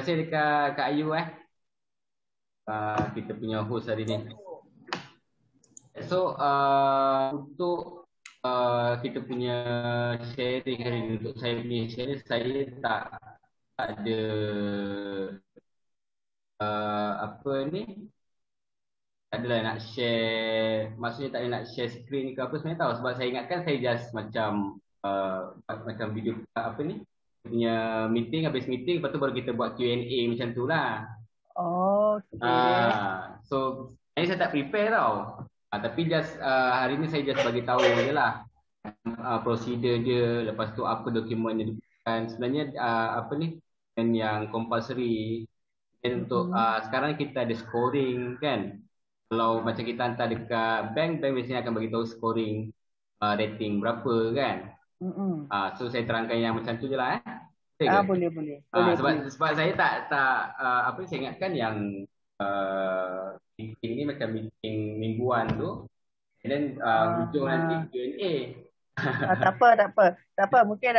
kasih dekat Kak Ayu kita punya host hari ni. So untuk kita punya sharing hari ni, untuk saya punya sharing, saya tak ada apa ni, tak adalah nak share, maksudnya tak ada nak share screen ke apa sebenarnya tahu, sebab saya ingatkan saya just macam macam video apa ni punya meeting, habis meeting lepas tu baru kita buat Q&A macam tu lah. Okey. So saya tak prepare tau. Tapi just hari ni saya just bagi tahu je lah prosedur dia, lepas tu apa dokumen yang dibutuhkan. Sebenarnya apa ni dan yang compulsory. Dan untuk Mm-mm. sekarang kita ada scoring kan. Kalau macam kita hantar dekat bank, bank biasanya akan bagi tahu scoring rating berapa kan. Mm-mm. So saya terangkan yang macam tu je lah Betul ke? Boleh, boleh. Boleh, Sebab boleh. sebab saya tak apa saya ingatkan yang meeting ni macam meeting mingguan tu. And then hujung nanti Ah, Q&A. tak apa, tak apa. Tak apa, mungkin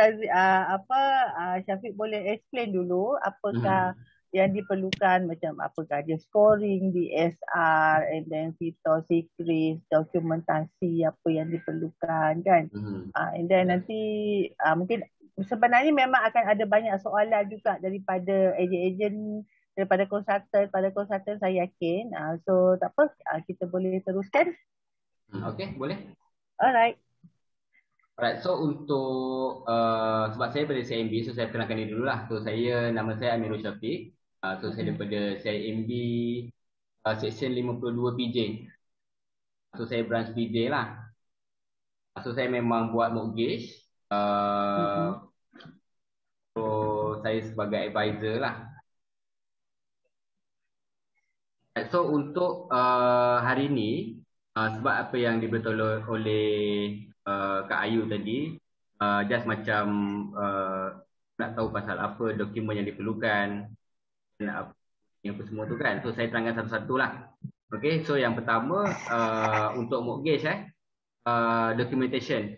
Syafiq boleh explain dulu apakah Mhm. yang diperlukan, macam apakah dia scoring, DSR, and then Vital Secret, dokumentasi apa yang diperlukan kan. Mhm. And then nanti mungkin sebenarnya memang akan ada banyak soalan juga daripada ejen-ejen, daripada konsultan saya yakin. So tak apa, kita boleh teruskan. Okay, boleh. Alright. Alright, so untuk sebab saya daripada CIMB, so saya kenalkan diri dulu lah. So nama saya Amirul Syafiq. So saya Mm-mm. daripada CIMB Section 52 PJ. So saya branch PJ lah. So saya memang buat mortgage. Mm-mm. So saya sebagai advisor lah. So untuk hari ni, sebab apa yang diberitahu oleh Kak Ayu tadi, just macam nak tahu pasal apa dokumen yang diperlukan dan apa semua tu kan. So saya terangkan satu-satu lah. Okay, so yang pertama untuk mortgage documentation.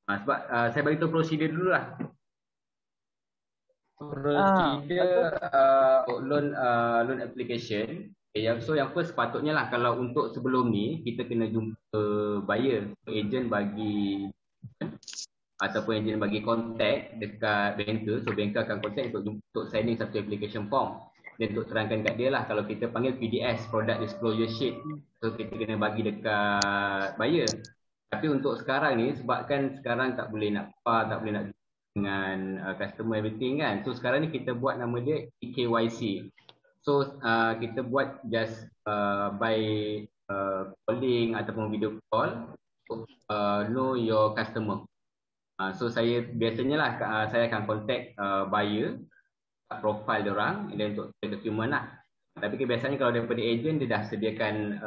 Sebab saya bagi tahu prosedur dulu lah. Betul. Procedure loan application. Okay, yang first sepatutnya lah kalau untuk sebelum ni kita kena jumpa buyer, agent bagi ataupun agent bagi contact dekat banker. So banker akan contact untuk signing satu application form. Dan untuk terangkan kat dia lah kalau kita panggil PDS, Product Disclosure Sheet. So kita kena bagi dekat buyer. Tapi untuk sekarang ni sebabkan sekarang tak boleh nak tak boleh nak dengan customer everything kan. So sekarang ni kita buat nama dia EKYC. So kita buat just by calling ataupun video call untuk know your customer. So saya biasanya lah saya akan contact buyer, profile dia orang and then untuk dokumen lah. Tapi biasanya kalau daripada agent dia dah sediakan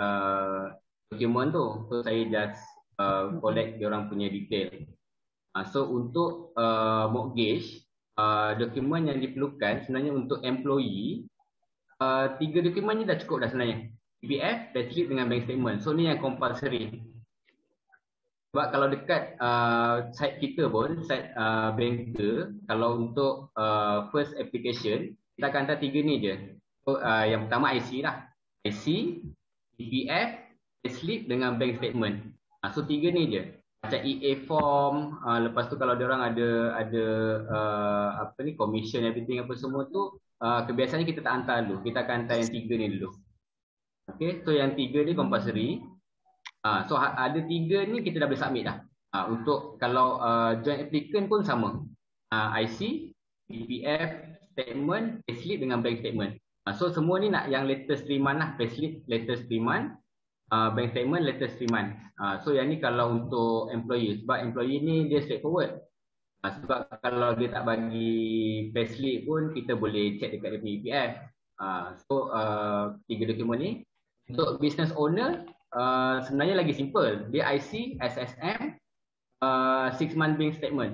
dokumen tu. So saya just Mm-mm. collect dia orang punya detail. So untuk mortgage, dokumen yang diperlukan sebenarnya untuk employee, tiga dokumen ni dah cukup dah sebenarnya. PPF, payslip dengan bank statement. So ni yang compulsory. Sebab kalau dekat site kita pun, site banker, kalau untuk first application, kita akan hantar tiga ni je. So yang pertama IC lah. IC, PPF, payslip dengan bank statement. So tiga ni je. Macam EA form, lepas tu kalau orang ada apa ni commission everything apa semua tu, kebiasaannya kita tak hantar dulu. Kita akan hantar yang tiga ni dulu. Okay, so yang tiga ni compulsory. So ada tiga ni kita dah boleh submit dah. Untuk kalau joint applicant pun sama. IC, PPF, statement, payslip dengan bank statement. So semua ni nak yang latest 3 month lah. Payslip latest 3 month, bank statement latest 3 month. So yang ni kalau untuk employee. Sebab employee ni dia straightforward. Sebab kalau dia tak bagi payslip pun kita boleh check dekat dia punya EPF. So tiga dokumen ni. Untuk business owner sebenarnya lagi simple. Dia IC, SSM, 6 month bank statement.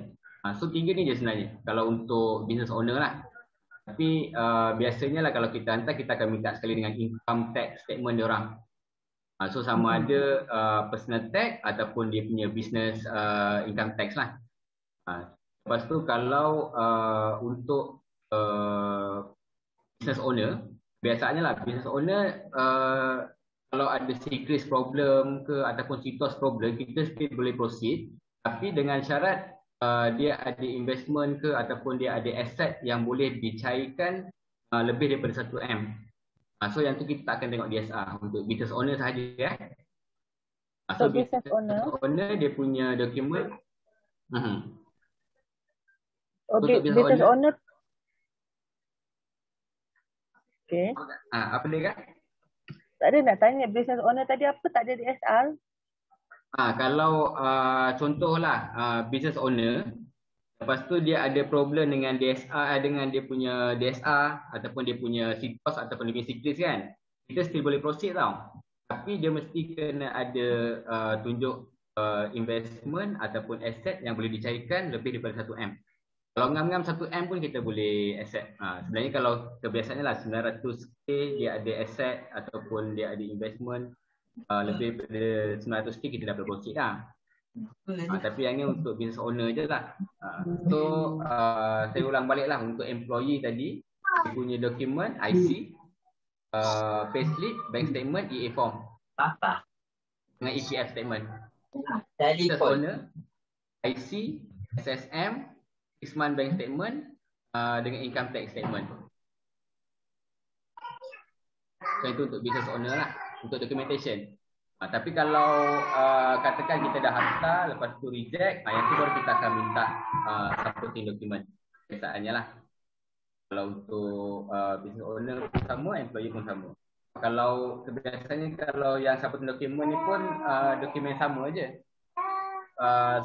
So tiga ni je sebenarnya kalau untuk business owner lah. Tapi biasanya lah kalau kita hantar kita akan minta sekali dengan income tax statement dia orang. So sama Mm-mm. ada personal tax ataupun dia punya business income tax lah. Lepas tu kalau untuk business owner. Biasanya lah business owner kalau ada secret problem ke ataupun CTOS problem, kita still boleh proceed, tapi dengan syarat dia ada investment ke ataupun dia ada asset yang boleh dicairkan lebih daripada 1M. So yang tu kita tak akan tengok DSR untuk business owner sahaja ya. So business owner dia punya dokumen. Untuk business owner. Okay. Apa dia kan? Tak ada nak tanya business owner tadi apa tak ada DSR? Kalau contohlah business owner, lepas tu dia ada problem dengan DSR, dengan dia punya DSR ataupun dia punya CTOS ataupun dia punya secrets kan, kita still boleh proceed tau. Tapi dia mesti kena ada tunjuk investment ataupun asset yang boleh dicairkan lebih daripada 1M. Kalau ngam-ngam 1M pun kita boleh accept. Sebenarnya kalau kebiasaannya lah 900k dia ada asset ataupun dia ada investment lebih daripada 900k kita dah boleh proceed lah. Tapi yang ni untuk business owner je lah. So saya ulang balik lah untuk employee tadi, dia punya dokumen IC, payslip, bank statement, EA form dengan EPF statement. Business owner, IC, SSM, 6 month bank statement dengan income tax statement. So itu untuk business owner lah, untuk documentation. Tapi kalau katakan kita dah hantar, lepas tu reject, yang tu baru kita akan minta supporting document. Biasaannya lah. Kalau untuk business owner pun sama, employee pun sama. Kalau kebiasaannya kalau yang supporting document ni pun dokumen sama aja.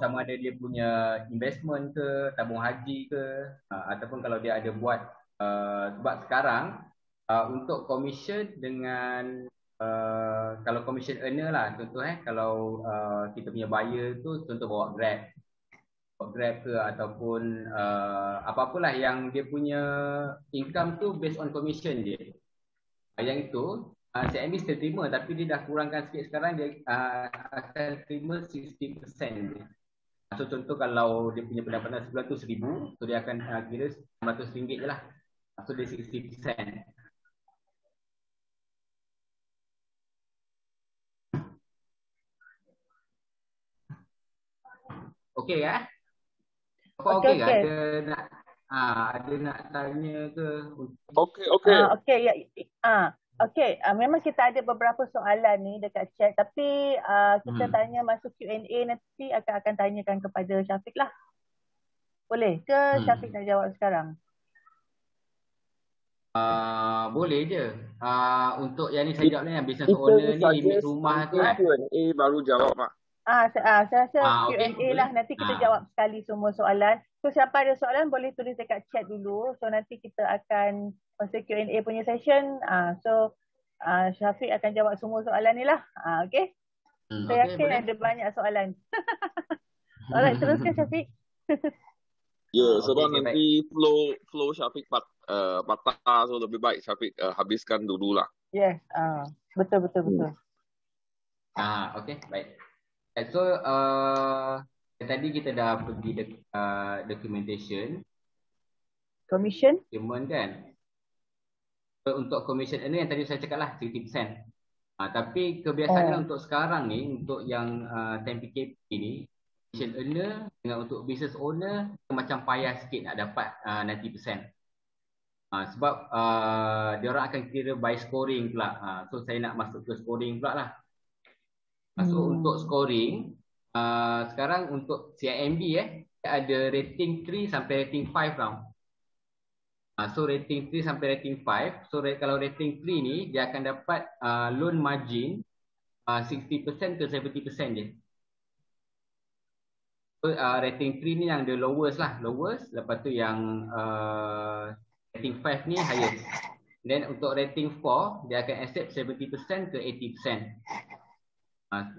Sama ada dia punya investment ke, tabung haji ke, ataupun kalau dia ada buat sebab sekarang untuk commission dengan kalau commission earner lah contoh kalau kita punya buyer tu contoh bawa Grab ke ataupun apa-apalah yang dia punya income tu based on commission je. Yang itu CMB still terima tapi dia dah kurangkan sikit sekarang, dia akan terima 60% je. So contoh kalau dia punya pendapatan sebulan tu 1,000, so dia akan kira RM100 je lah. So dia 60%. Okey kan? Apa okey kan? Ada nak tanya ke? Okey. Okey ya. Okey, memang kita ada beberapa soalan ni dekat chat tapi kita tanya masuk Q&A nanti akan tanyakan kepada Syafiq lah. Boleh ke Syafiq nak jawab sekarang? Boleh je. Untuk yang ni saya jawab ni yang business owner ni limit rumah tu kan. Q&A baru jawab Mak. Saya rasa Q&A okay, lah nanti kita jawab sekali semua soalan. So siapa ada soalan boleh tulis dekat chat dulu. So nanti kita akan masa Q&A punya session. Syafiq akan jawab semua soalan ni lah. Okay? Saya yakin boleh. Ada banyak soalan. Alright, teruskan Syafiq. Sebab nanti flow Syafiq patah, so lebih baik Syafiq habiskan dululah. Yes, betul. Okay, baik. So tadi kita dah pergi documentation, commission kan. So, untuk commission ini yang tadi saya cakap lah 60%. Tapi kebiasaannya untuk sekarang ni, untuk yang 10PKP ni, commission earner dengan untuk business owner macam payah sikit nak dapat 90%. Sebab dia orang akan kira by scoring pula. So saya nak masuk ke scoring pula lah. So untuk scoring sekarang untuk CIMB ada rating 3 sampai rating 5 tau. So rating 3 sampai rating 5. So kalau rating 3 ni dia akan dapat loan margin 60% ke 70% je. So rating 3 ni yang the lowest lah, lepas tu yang rating 5 ni highest. Then untuk rating 4 dia akan accept 70% ke 80%.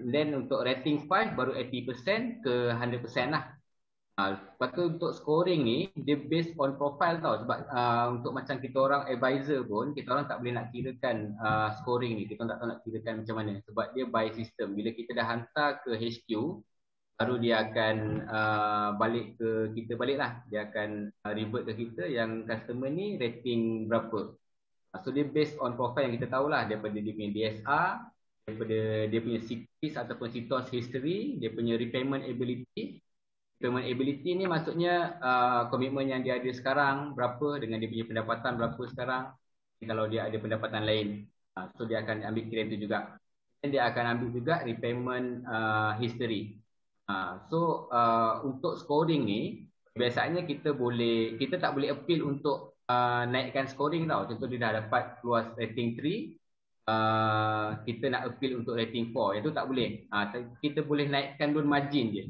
Then untuk rating 5 baru 80% ke 100% lah. Lepas tu untuk scoring ni dia based on profile tau. Sebab untuk macam kita orang advisor pun, kita orang tak boleh nak kirakan scoring ni. Kita orang tak tahu nak kirakan macam mana. Sebab dia by system. Bila kita dah hantar ke HQ, baru dia akan balik ke kita balik lah. Dia akan revert ke kita yang customer ni rating berapa. So dia based on profile yang kita tahulah, daripada dia punya DSR, daripada dia punya CTIS ataupun CTOS history, dia punya repayment ability. Repayment ability ni maksudnya komitmen yang dia ada sekarang berapa dengan dia punya pendapatan berapa sekarang. Kalau dia ada pendapatan lain, so dia akan ambil kira itu juga. Dan dia akan ambil juga repayment history. So untuk scoring ni biasanya kita tak boleh appeal untuk naikkan scoring tau. Contoh dia dah dapat keluar rating 3, kita nak appeal untuk rating 4, yang tu tak boleh. Kita boleh naikkan loan margin je.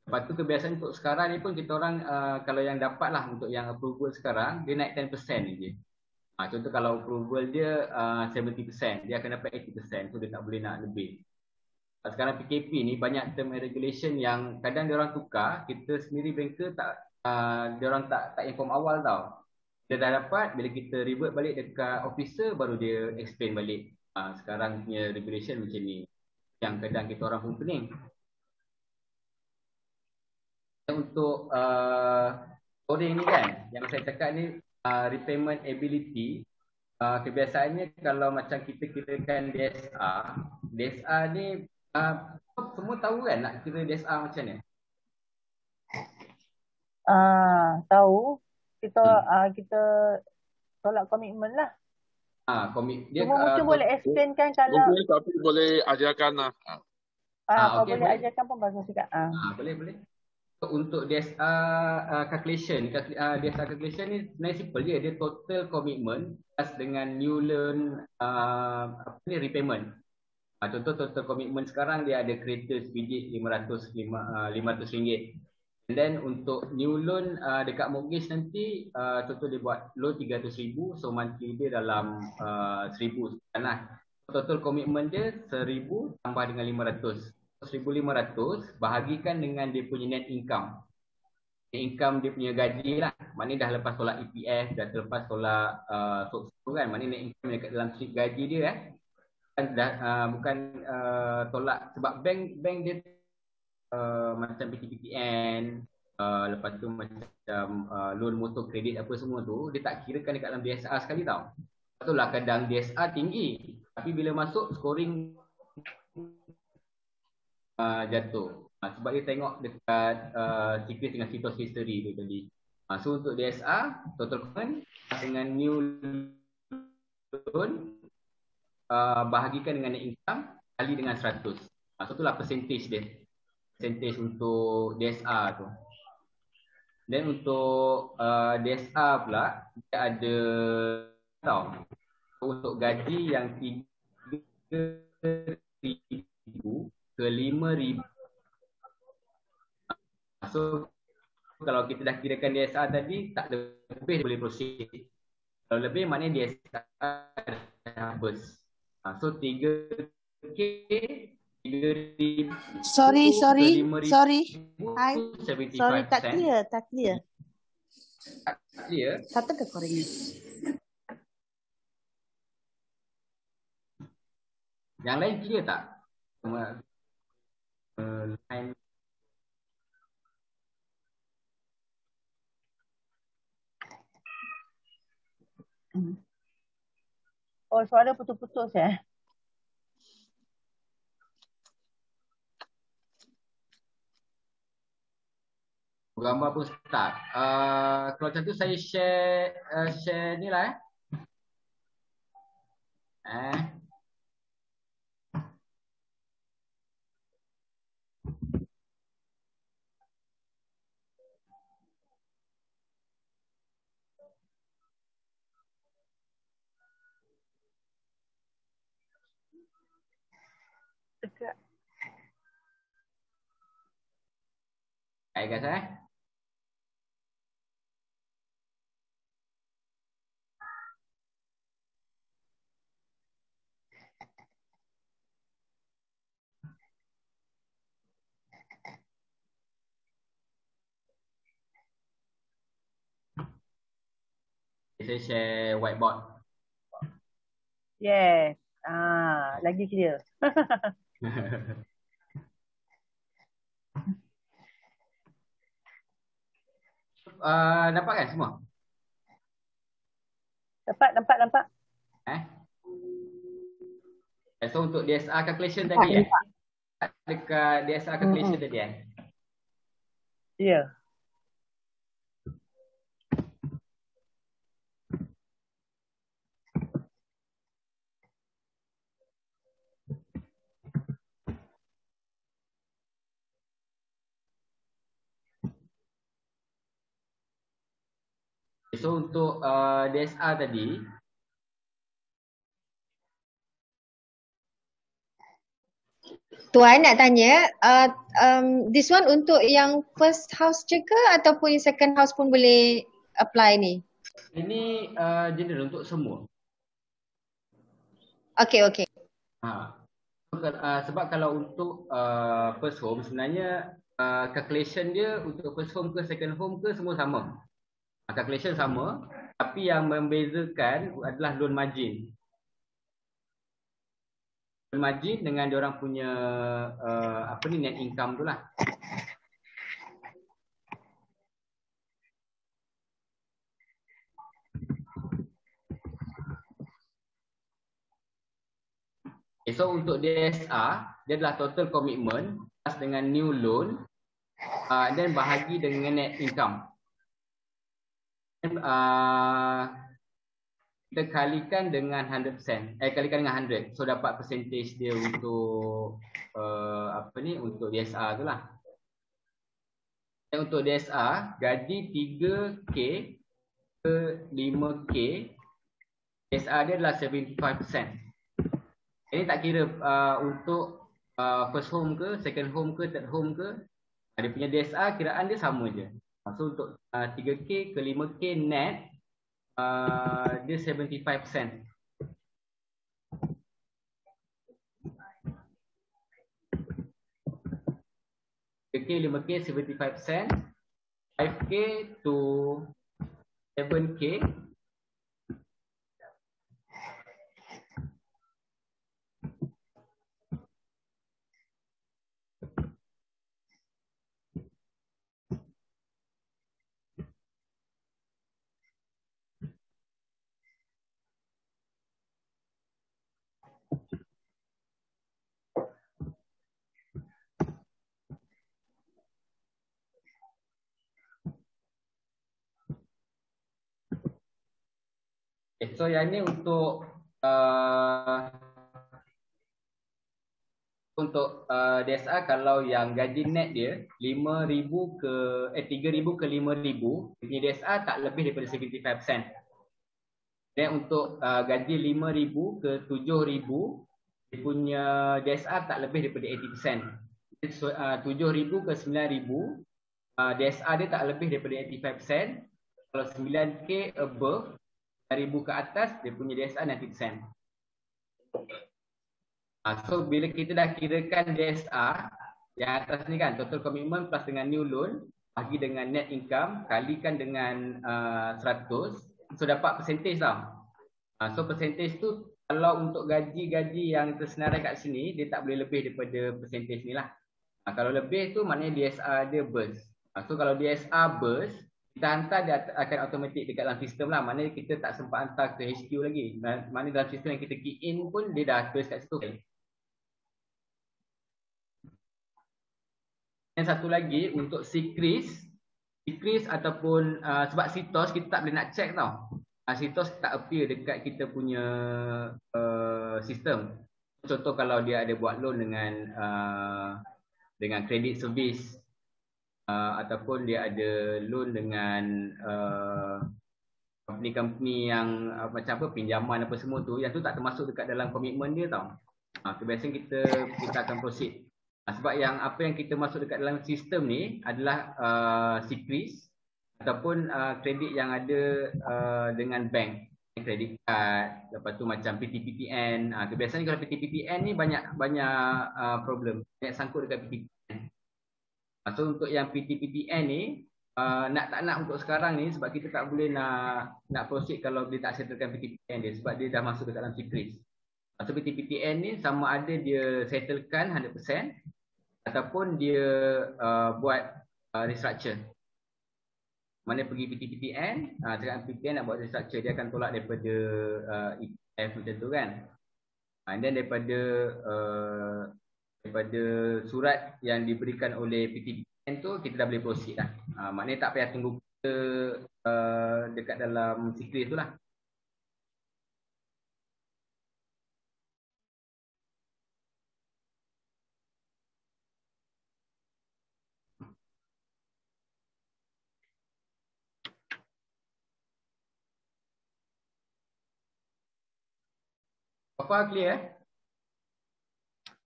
Lepas tu kebiasaan untuk sekarang ni pun kita orang kalau yang dapat lah untuk yang approval sekarang, dia naik 10% je. Contoh kalau approval dia 70%, dia akan dapat 80%. So dia tak boleh nak lebih. Sekarang PKP ni banyak term and regulation yang kadang dia orang tukar, kita sendiri banker dia orang tak inform awal tau. Dia dah dapat, bila kita revert balik dekat officer, baru dia explain balik. Sekarang punya regulation macam ni. Yang kadang kita orang pun pening. Untuk scoring ni kan, yang saya cakap ni repayment ability, kebiasaannya kalau macam kita kirakan DSR ni semua tahu kan nak kira DSR macam ni? Tahu. Kita tolak komitmen lah. Dia, Cuma mungkin boleh explain kan kalau mungkin tapi boleh ajarkan lah. kalau okay, boleh boleh. ajarkan pun bagus juga. Boleh. Untuk DSR calculation, DSR calculation ni sebenarnya simple je. Dia total commitment plus dengan new loan repayment. Contoh total commitment sekarang dia ada creditors biji RM500. And then untuk new loan dekat mortgage nanti, contoh dia buat loan RM300,000, so monthly dia dalam RM1,000 lah. Total commitment dia RM1,000 tambah dengan RM500. RM1,500 bahagikan dengan dia punya net income. Net income dia punya gaji lah. Maknanya dah lepas tolak EPF, dah lepas tolak SOCSO kan. Maknanya net income dekat dalam slip gaji dia bukan tolak sebab bank dia macam PTPTN, lepas tu macam loan motor kredit apa semua tu, dia tak kirakan dekat dalam DSR sekali tau. Betul lah kadang DSR tinggi, tapi bila masuk scoring jatuh. Sebab dia tengok dekat CTIS dengan CTOS history tu tadi. So untuk DSR, total commitment dengan new loan bahagikan dengan net income kali dengan 100. So itulah percentage dia. Percentage untuk DSR tu. Dan untuk DSR pula, dia ada tau, untuk gaji yang 3,000 ke 5,000. So kalau kita dah kirakan DSR tadi, tak lebih boleh proceed. Kalau lebih maknanya DSR dah habis. So 3K, 3,000. Sorry. Hi. 75%. Sorry, tak clear. Tak clear? Satu ke korangnya? Yang lain clear tak? Line. Oh, suara putus-putus ya. Gambar pun start. Kalau macam tu saya share ni lah Dekat. Hai guys Saya share whiteboard. Yes. Lagi clear. Dapat kan semua? Nampak. So untuk DSR calculation tadi dekat DSR calculation tadi Ya. So untuk DSR tadi, Tuan nak tanya, this one untuk yang first house je ke ataupun yang second house pun boleh apply ni? ini general untuk semua. Okay. Sebab kalau untuk first home sebenarnya calculation dia untuk first home ke second home ke semua sama. Calculation sama, tapi yang membezakan adalah loan margin. Loan margin dengan diorang punya net income tu lah. Okay, so untuk DSR, dia adalah total commitment plus dengan new loan dan bahagi dengan net income. Kita kalikan dengan 100%, kalikan dengan 100. So dapat percentage dia untuk untuk DSR tu lah. Dan untuk DSR, gaji 3K ke 5K, DSR dia adalah 75%. Ini tak kira untuk first home ke, second home ke, third home ke, dia punya DSR kiraan dia sama je. So untuk 3K ke 5K net, dia 75%. K, 5K, 75%. 5K to 7K. So yang ni untuk DSR kalau yang gaji net dia 5,000 ke 3,000 ke 5,000, punya DSR tak lebih daripada 75%. Dan untuk gaji 5,000 ke 7,000, dia punya DSR tak lebih daripada 80%. 7,000 ke 9,000, DSR dia tak lebih daripada 85%. Kalau 9K above 1,000 ke atas, dia punya DSR 90%. So bila kita dah kirakan DSR yang atas ni kan, total commitment plus dengan new loan, bagi dengan net income, kalikan dengan 100, so dapat percentage tau. So percentage tu kalau untuk gaji-gaji yang tersenarai kat sini, dia tak boleh lebih daripada percentage ni lah. Kalau lebih tu maknanya DSR dia burst. So kalau DSR burst, kita hantar dia akan automatik dekat dalam sistem lah. Maknanya kita tak sempat hantar ke HQ lagi. Maknanya dalam sistem yang kita key in pun dia dah tulis kat situ. Yang satu lagi untuk secrease ataupun sebab CTOS kita tak boleh nak check tau. CTOS tak appear dekat kita punya sistem. Contoh kalau dia ada buat loan dengan credit service, ataupun dia ada loan dengan company-company yang macam apa, pinjaman apa semua tu, yang tu tak termasuk dekat dalam komitmen dia tau. Kebiasaan kita akan proceed. Sebab yang apa yang kita masuk dekat dalam sistem ni adalah secrecy ataupun kredit yang ada dengan bank, credit card, lepas tu macam PTPTN. Kebiasaan kalau PTPTN ni banyak problem, banyak sangkut dekat PTPTN. So untuk yang PTPTN ni nak tak nak untuk sekarang ni, sebab kita tak boleh nak proceed kalau dia tak settlekan PTPTN dia, sebab dia dah masuk ke dalam secrecy. So PTPTN ni sama ada dia settlekan 100% ataupun dia buat restructure. mana pergi PTPTN, cakap PTPTN nak buat restructure, dia akan tolak daripada ETF macam tu kan. And then daripada surat yang diberikan oleh PTPTN tu, kita dah boleh proceed lah. Maknanya tak payah tunggu kita dekat dalam sikris tu lah. Apa clear?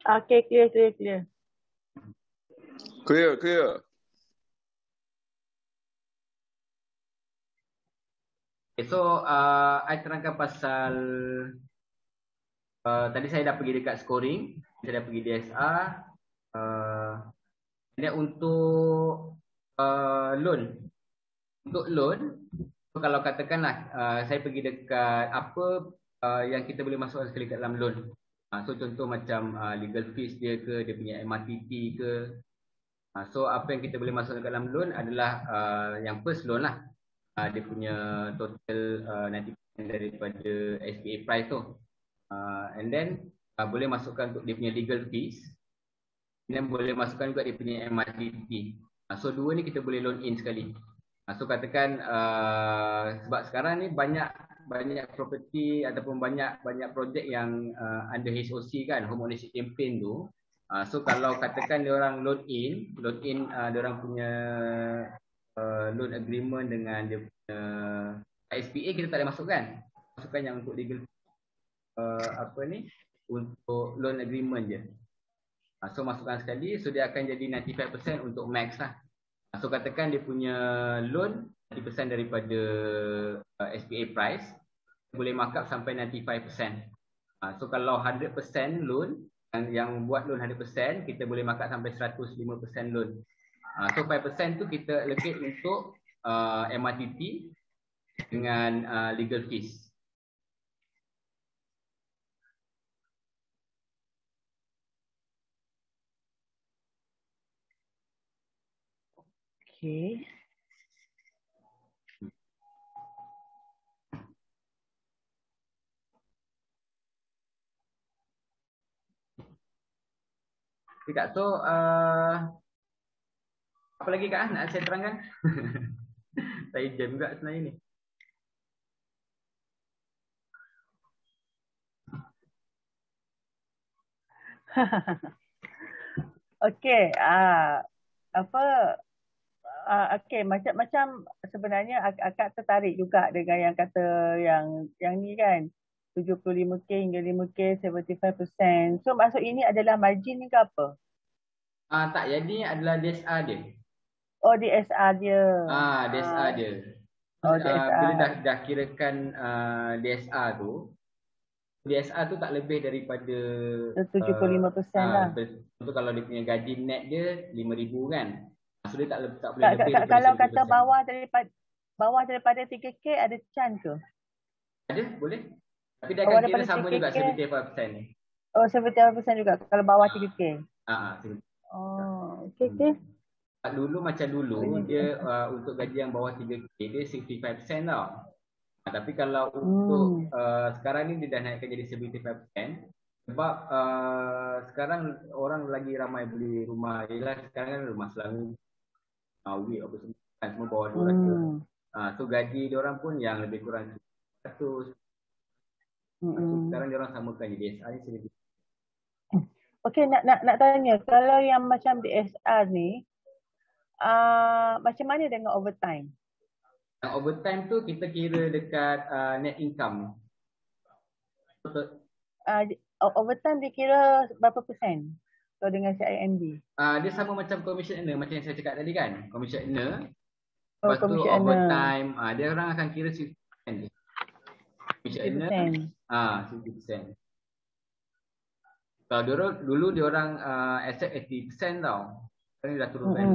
Okay, clear. Clear. Okay, so I terangkan pasal tadi saya dah pergi dekat scoring, saya dah pergi DSR. Dan untuk loan. Untuk loan, so kalau katakanlah saya pergi dekat apa yang kita boleh masukkan sekali kat dalam loan. So contoh macam legal fees dia ke, dia punya MRTT ke. So apa yang kita boleh masukkan kat dalam loan adalah yang first loan lah. Dia punya total 90% daripada SPA price tu. And then boleh masukkan untuk dia punya legal fees. Dan boleh masukkan juga dia punya MRTT. So dua ni kita boleh loan in sekali. So katakan sebab sekarang ni banyak property ataupun banyak projek yang under HOC kan, Home Ownership Campaign tu. So kalau katakan dia orang loan in dia orang punya loan agreement dengan dia punya SPA, kita tak boleh masukkan. Masukkan yang untuk legal untuk loan agreement je. So masukkan sekali, so dia akan jadi 95% untuk max lah. So katakan dia punya loan 90% daripada SPA price, boleh markup sampai 95%. So kalau 100% loan, yang buat loan 100%, kita boleh markup sampai 105% loan. So 5% tu kita allocate untuk MRTT dengan legal fees. Okay. Okay, Kak, so apa lagi Kak nak saya terangkan? Saya jam juga sebenarnya ni. Okay, okay, macam sebenarnya akak tertarik juga dengan yang kata yang ni kan, 75k hingga 5k 75%. So maksud ini adalah margin ni ke apa? Tak, jadi adalah DSR dia. Oh, DSR dia. DSR dia. Oh, DSR. Bila dah kirakan DSR tu tak lebih daripada 75% lah. Untuk kalau dia punya gaji net dia 5,000 kan. So dia tak boleh lebih daripada kalau 1,000%. kata bawah daripada 3k ada chance ke? Ada, boleh. Tapi dia akan kira sama 3K. juga 75% ni. Oh, 75% juga kalau bawah 3k. Oh, okay. Dulu dia untuk gaji yang bawah 3k dia 65% tau. Tapi kalau untuk sekarang ni dia dah naikkan jadi 75%. Sebab sekarang orang lagi ramai beli rumah. Yelah sekarang kan rumah Selangor, Wik apa semua bawah 200. So gaji dia orang pun yang lebih kurang 100. So sekarang dia orang samakan je DSR ni sedikit. Okey, nak tanya, kalau yang macam DSR ni macam mana dengan overtime? Yang overtime tu kita kira dekat net income. Overtime dikira berapa persen? Kalau dengan CIMB? Dia sama macam commission earner, macam yang saya cakap tadi kan. Commission earner. Lepas tu commission overtime, dia orang akan kira 60% je. Commission earner, 60%. Kalau dulu dia orang accept 80% tau. Sekarang dia dah turunkan.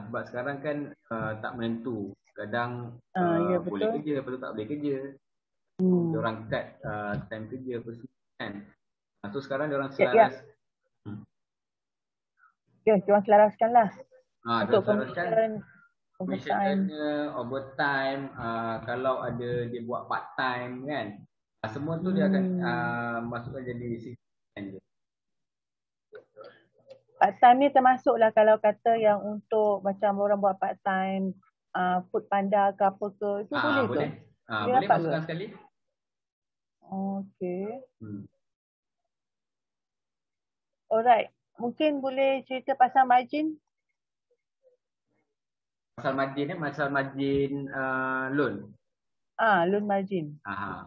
Sebab sekarang kan tak menentu. Kadang boleh kerja, lepas tu tak boleh kerja. Dia orang cut time kerja apa semua kan. So sekarang dia orang selaras. Ya, dia orang selaraskan lah. Untuk commission commission Overtime. earner, overtime, kalau ada dia buat part time kan. Semua tu dia akan masukkan jadi sistem je. Part time ni termasuklah kalau kata yang untuk macam orang buat part time food panda ke apa ke, itu boleh ke? Dia Boleh dapat masukkan ke? sekali. Okay. Alright. Mungkin boleh cerita pasal margin? Pasal margin loan. Loan margin.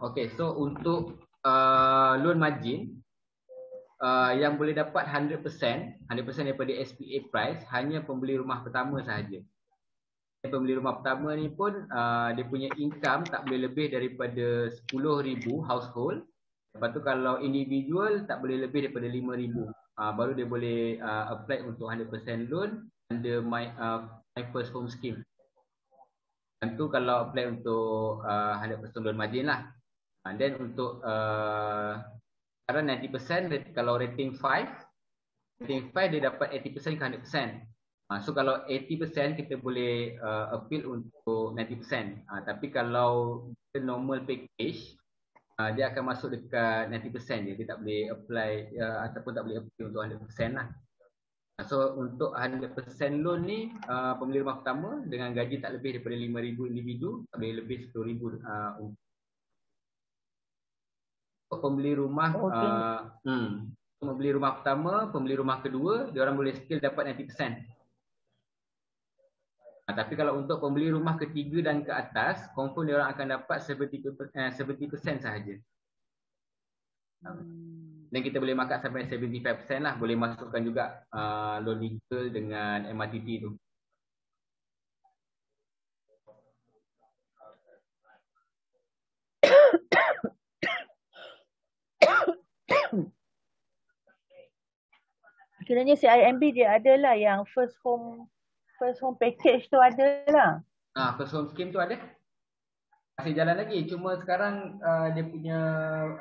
Okay, so untuk loan margin yang boleh dapat 100% daripada SPA price hanya pembeli rumah pertama sahaja. Pembeli rumah pertama ni pun dia punya income tak boleh lebih daripada 10,000 household. Lepas tu kalau individual tak boleh lebih daripada 5,000. Baru dia boleh apply untuk 100% loan under my first home scheme. Tentu kalau apply untuk 100% loan margin lah. And then untuk sekarang 90% kalau rating 5, rating 5 dia dapat 80% ke 100%. So kalau 80% kita boleh appeal untuk 90%. Tapi kalau normal package, dia akan masuk dekat 90% je. Dia tak boleh apply ataupun tak boleh appeal untuk 100% lah. So untuk 100% loan ni, pembeli rumah pertama dengan gaji tak lebih daripada 5,000 individu, tak boleh lebih 10,000 untuk pembeli rumah. Pembeli rumah pertama, pembeli rumah kedua, dia orang boleh still dapat 90%. Tapi kalau untuk pembeli rumah ketiga dan ke atas, confirm dia orang akan dapat 70% sahaja. Dan kita boleh markup sampai 75% lah. Boleh masukkan juga loan legal dengan MRTT tu. Kiranya CIMB dia adalah yang first home package tu adalah. First home scheme tu ada. Masih jalan lagi. Cuma sekarang dia punya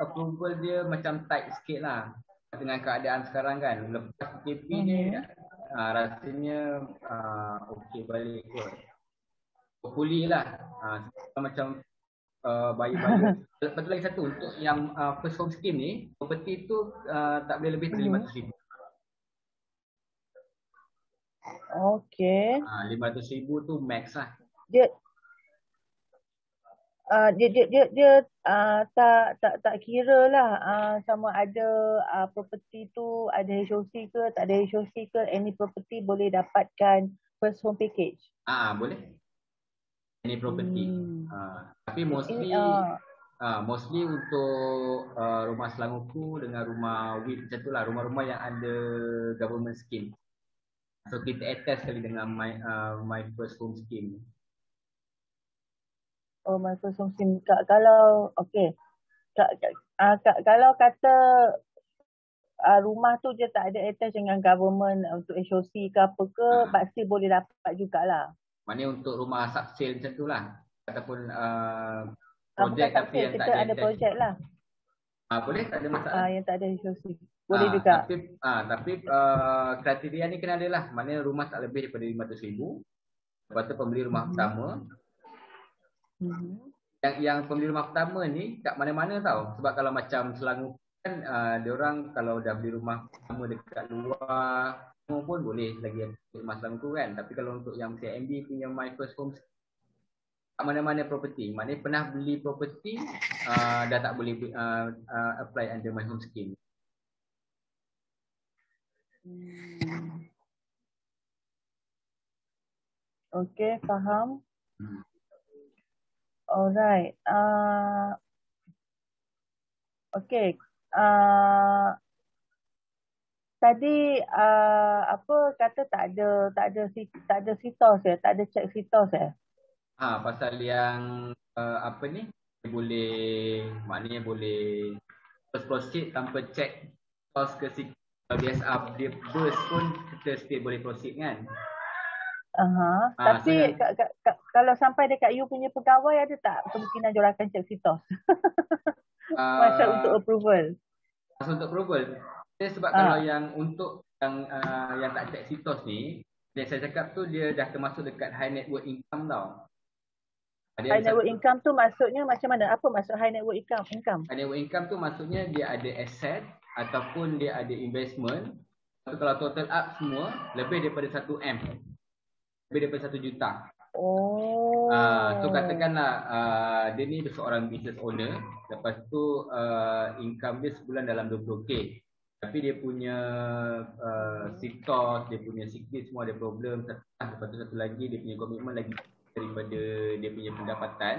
approval dia macam tight sikit lah. Dengan keadaan sekarang kan. Lepas PKP ni rasanya okey balik kot. Hopefully lah. Macam bayar. Lepas tu lagi satu. Untuk yang first home scheme ni, property tu tak boleh lebih dari 500,000. Okay. 500,000 tu max lah. Dia tak kira lah sama ada property tu ada HOC ke tak ada HOC ke, any property boleh dapatkan first home package. Boleh. Any property. Tapi mostly untuk rumah Selangorku dengan rumah WIP macam tu lah, rumah-rumah yang ada government scheme. So kita attach sekali dengan my first home scheme. Oh, my first home scheme. Kalau kalau kata rumah tu je tak ada attach dengan government untuk HOC ke apa ke, pasti boleh dapat jugalah. Maknanya untuk rumah subsale macam tu lah. Ataupun projek tapi yang kita tak ada ada projek lah. Boleh, tak ada masalah. Yang tak ada HOC. Boleh juga. Tapi kriteria ni kena ada lah. Maknanya rumah tak lebih daripada 500,000. Lepas tu pembeli rumah pertama. Yang pembeli rumah pertama ni kat mana-mana tau. Sebab kalau macam Selangor kan, diorang kalau dah beli rumah pertama dekat luar pun boleh lagi rumah Selangor kan. Tapi kalau untuk yang CIMB punya my first home kat mana-mana property, maknanya pernah beli property dah tak boleh apply under my home scheme. Okay, faham. Alright. Okay. Tadi apa kata tak ada sitos ya, tak ada check sitos ya. Pasal yang apa ni, maknanya boleh first proceed tanpa check sitos ke sitos. Kalau dia burst pun kita still boleh proceed kan. Tapi kalau sampai dekat you punya pegawai, ada tak kemungkinan diorang akan check sitos? Masa untuk approval. Sebab kalau yang untuk yang tak check sitos ni, Yang saya cakap tu dia dah termasuk dekat high net worth income tau. High net worth income tu maksudnya macam mana? Apa maksud high net worth income? High net worth income tu maksudnya dia ada aset ataupun dia ada investment. Kalau total up semua lebih daripada 1 M. Lebih daripada 1 juta. Oh. So katakanlah dia ni seorang business owner. Lepas tu income dia sebulan dalam 20k. Tapi dia punya sick cost, dia punya sick leave semua ada problem. Lepas tu satu lagi dia punya komitmen lagi daripada dia punya pendapatan.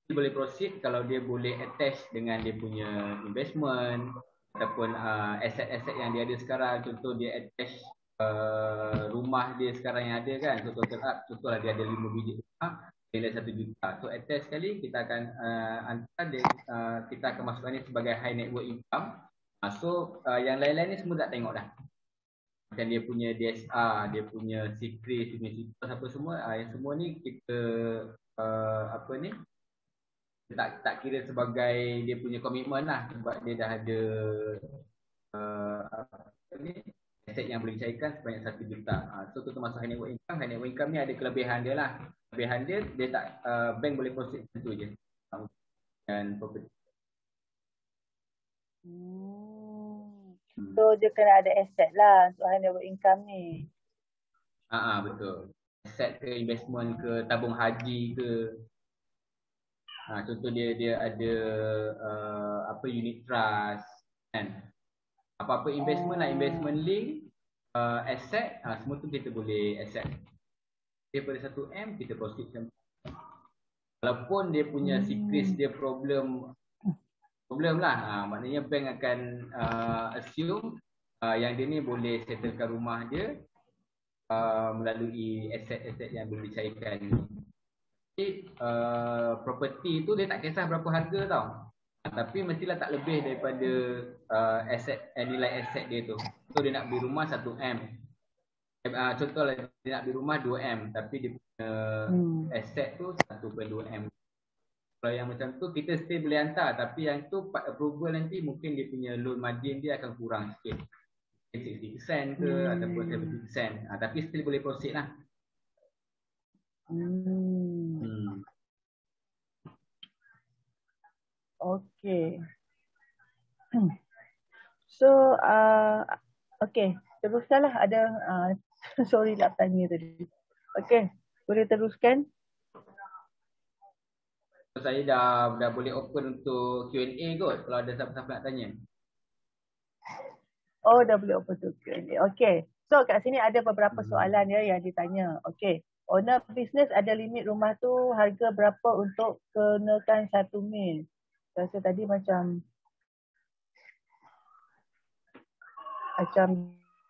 Dia boleh proceed kalau dia boleh attach dengan dia punya investment ataupun aset-aset yang dia ada sekarang. Contoh dia attach rumah dia sekarang yang ada kan. So total up, contohlah dia ada 5 biji rumah, nilai 1 juta. So attach sekali kita akan hantar dia, kita akan masukkan ni sebagai high net worth income. So yang lain-lain ni semua tak tengok dah. Macam dia punya DSR, dia punya secret, dia punya situs apa semua, yang semua ni kita apa ni, tak kira sebagai dia punya komitmen lah, sebab dia dah ada apa ni, aset yang boleh dicairkan sebanyak 1 juta. So tu termasuk high net worth income. High net worth income ni ada kelebihan dia lah. Kelebihan dia tak bank boleh proceed macam tu je. Dan property. So dia kena ada aset lah untuk high net worth income ni. Betul. Aset ke, investment ke, tabung haji ke. Contoh dia ada apa unit trust kan. Apa-apa investment lah, investment link, aset, semua tu kita boleh accept. Daripada 1 M kita proceed macam tu. Walaupun dia punya secret dia problem lah, maknanya bank akan assume yang dia ni boleh settlekan rumah dia melalui aset-aset yang boleh dicairkan. Jadi property tu dia tak kisah berapa harga tau, tapi mestilah tak lebih daripada nilai aset dia tu. So dia nak beli rumah 1 M, contohlah dia nak beli rumah 2 M, tapi dia punya aset tu 1.2 M. Kalau yang macam tu kita still boleh hantar, tapi yang tu part approval nanti mungkin dia punya loan margin dia akan kurang sikit, 60% ke ataupun 70%, tapi still boleh proceed lah. Okay. So okay, teruskanlah. Ada sorry nak tanya tadi. Okay, boleh teruskan. Saya dah boleh open untuk Q&A kot kalau ada siapa-siapa nak tanya. Oh, dah boleh open untuk Q&A. Okay. So kat sini ada beberapa soalan ya yang ditanya. Okay. Owner business ada limit rumah tu harga berapa untuk kenakan 1 mil? Rasa tadi macam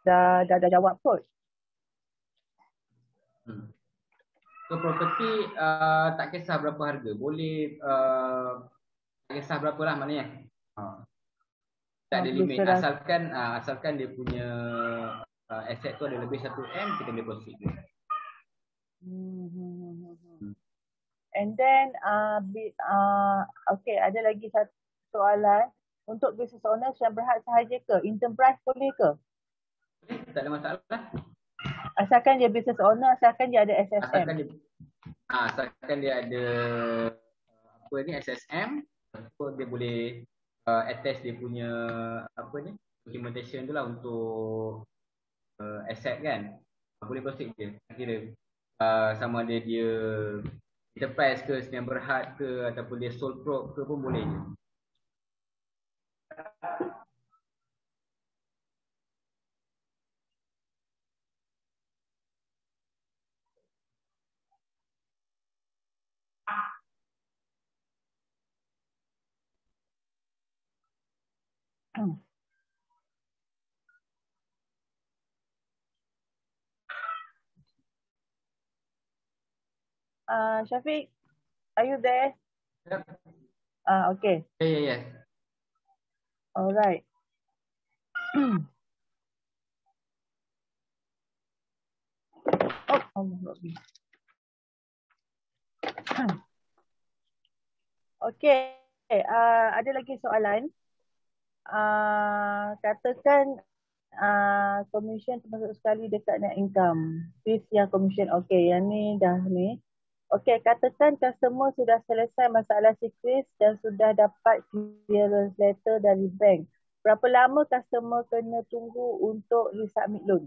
dah jawab kot. So property tak kisah berapa harga, boleh tak kisah berapa lah maknanya. Tak ada limit, asalkan dia punya aset tu ada lebih 1 M, kita boleh proceed. And then okay, ada lagi satu soalan. Untuk business owners yang berhad sahaja ke? Enterprise boleh ke? Tak ada masalah. Asalkan dia business owner, asalkan dia ada SSM. Asalkan dia ada apa ni, SSM, so dia boleh attach dia punya apa ni, documentation tu lah untuk asset kan. Boleh proceed je. Kira sama ada dia enterprise ke, sdn berhad ke, ataupun dia sole prop ke pun boleh je. Syafiq, are you there? Yep. Okay. Yeah. Alright. Okay. Ada lagi soalan. Katakan Commission termasuk sekali dekat net income. Fees yang commission. Okey, yang ni dah ni. Okey, katakan customer sudah selesai masalah secret dan sudah dapat clearance letter dari bank. Berapa lama customer kena tunggu untuk resubmit loan?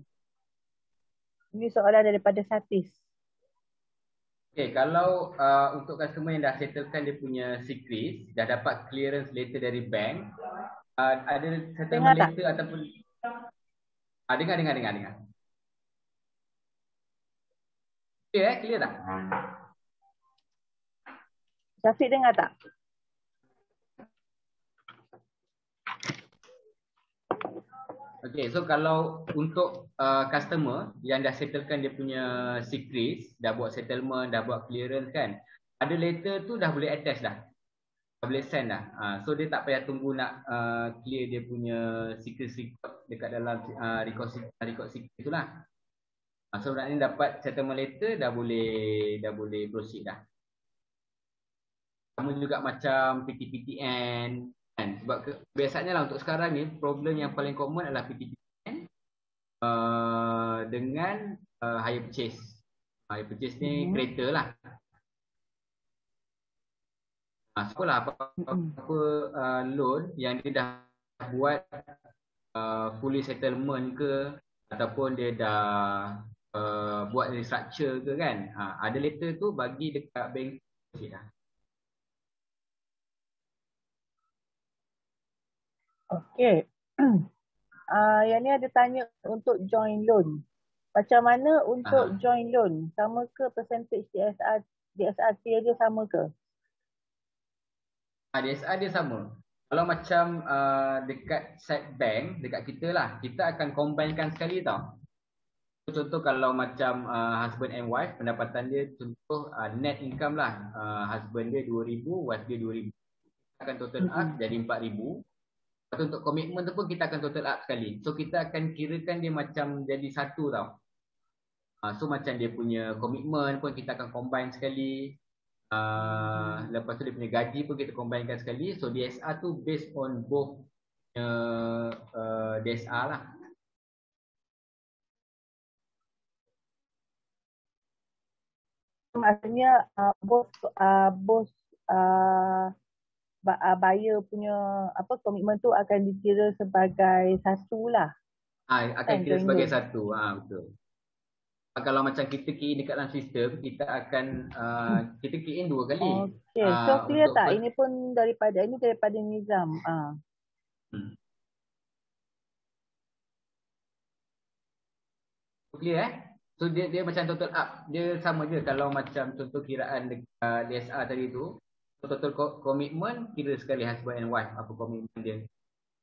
Ini soalan daripada Satis. Okay, kalau untuk customer yang dah settlekan dia punya secret, dah dapat clearance letter dari bank, ada settlement letter ataupun dengar. Clear tak? Syafiq dengar tak? Okay, so kalau untuk customer yang dah settlekan dia punya secret, dah buat settlement, dah buat clearance kan, ada letter tu dah boleh attach dah. Dah boleh send dah. So dia tak payah tunggu nak clear dia punya secret dekat dalam record secret tu lah. So maknanya dapat settlement letter dah boleh proceed dah. Sama juga macam PTPTN kan. Sebab biasanya lah untuk sekarang ni problem yang paling common adalah PTPTN dengan hire purchase. Hire purchase ni kereta lah. Sekolah apa loan yang dia dah buat fully settlement ke ataupun dia dah buat restructure ke kan, ada letter tu bagi dekat bank dah. Okey. Yang ni ada tanya untuk joint loan. Macam mana untuk joint loan? Sama ke percentage DSR dia sama ke? DSR dia sama. Kalau macam dekat side bank, dekat kita lah, kita akan combinekan sekali tau. Contoh kalau macam husband and wife, pendapatan dia contoh net income lah. Husband dia 2,000, wife dia 2,000. Kita akan total up jadi 4,000. Lepas tu untuk komitmen tu pun kita akan total up sekali. So kita akan kirakan dia macam jadi satu tau. So macam dia punya komitmen pun kita akan combine sekali. Lepas tu dia punya gaji pun kita combinekan sekali. So DSR tu based on both DSR lah. Maksudnya bos buyer punya komitmen tu akan dikira sebagai satu lah. Akan kira sebagai satu. Betul. Kalau macam kita key in dekat dalam sistem, kita akan kita key in 2 kali. Okay, so clear tak? Ini pun daripada Nizam. Clear So dia macam total up. Dia sama je kalau macam contoh kiraan dekat DSR tadi tu. Total commitment kira sekali husband and wife apa komitmen dia.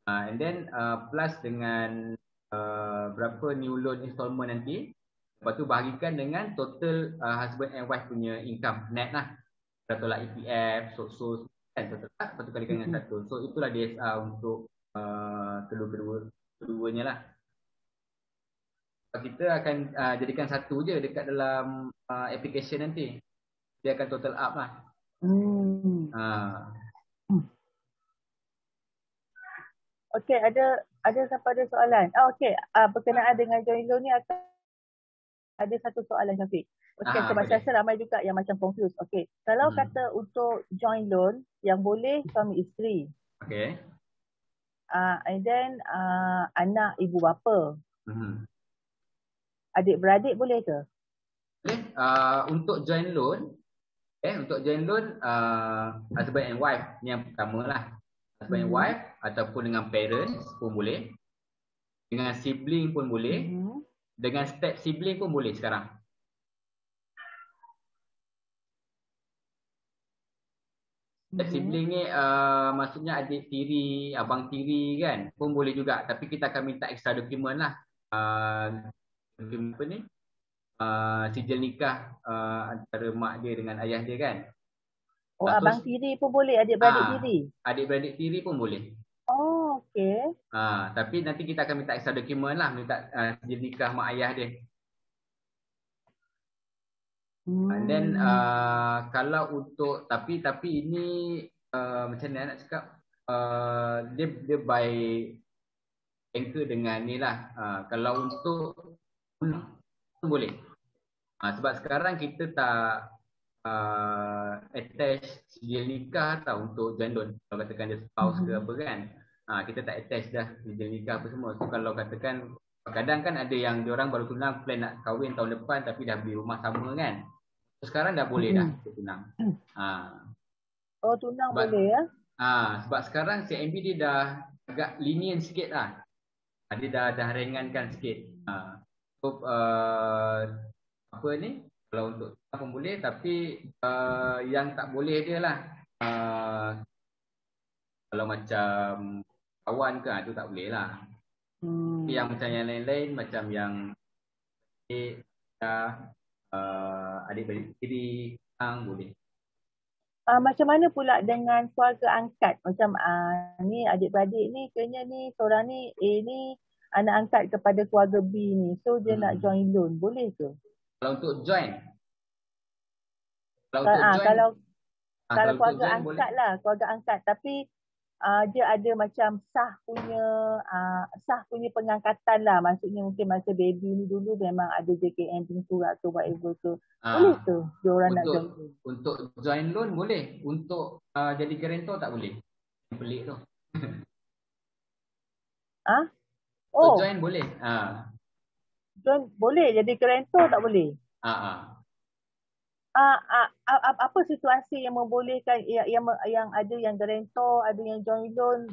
And then plus dengan berapa new loan installment nanti. Lepas tu bahagikan dengan total husband and wife punya income net lah. Tolak EPF, so kan total up, lepas tu kalikan dengan satu. So itulah DSR untuk keduanya lah. Kita akan jadikan satu je dekat dalam application nanti. Dia akan total up lah. Okey, ada siapa ada soalan? Okey, berkenaan dengan joint loan ni ada satu soalan Syafiq. Okey, sebab saya rasa ramai juga yang macam confused. Okey, kalau kata untuk joint loan yang boleh suami isteri. Okey. And then anak ibu bapa. Adik-beradik boleh ke? Boleh. Untuk joint loan, husband and wife ni yang pertama lah. Husband and wife ataupun dengan parents pun boleh. Dengan sibling pun boleh. Dengan step sibling pun boleh sekarang. Step sibling ni maksudnya adik tiri, abang tiri kan pun boleh juga. Tapi kita akan minta extra dokumen lah. Dokumen apa ni? Sijil nikah antara mak dia dengan ayah dia kan. Abang tiri pun boleh, adik-beradik tiri? Adik-beradik tiri pun boleh. Oh, okey. Tapi nanti kita akan minta extra dokumen lah, minta sijil nikah mak ayah dia. And then kalau untuk tapi ini macam mana nak cakap, dia by anchor dengan ni lah. Kalau untuk tunang boleh. Sebab sekarang kita tak attach sijil nikah tau untuk joint loan. Kalau katakan dia spouse ke apa kan. Kita tak attach dah sijil nikah apa semua. So kalau katakan kadang kan ada yang diorang baru tunang plan nak kahwin tahun depan tapi dah beli rumah sama kan. So, sekarang dah boleh dah tunang. Oh, tunang sebab, boleh ya? Sebab sekarang CMB dia dah agak lenient sikit lah. Dia dah ringankan sikit. So apa ni? Kalau untuk tunang pun boleh tapi yang tak boleh dia lah. Kalau macam kawan ke tu tak boleh lah. Yang macam yang lain-lain macam yang adik-beradik sendiri boleh. Macam mana pula dengan keluarga angkat? Macam ni adik-beradik ni kayaknya ni seorang ni A ni anak angkat kepada keluarga B ni. So dia nak join loan. Boleh ke? Kalau untuk join? Kalau keluarga join, angkat boleh lah. Keluarga angkat. Tapi dia ada macam sah punya pengangkatan lah. Maksudnya mungkin masa baby ni dulu memang ada JKM punya surat tu whatever tu. Boleh ke dia orang nak join loan? Untuk join loan boleh. Untuk jadi guarantor tak boleh. Pelik tu. Oh, join boleh. Join boleh, jadi guarantor tak boleh? Apa situasi yang membolehkan yang ada yang guarantor, ada yang join loan?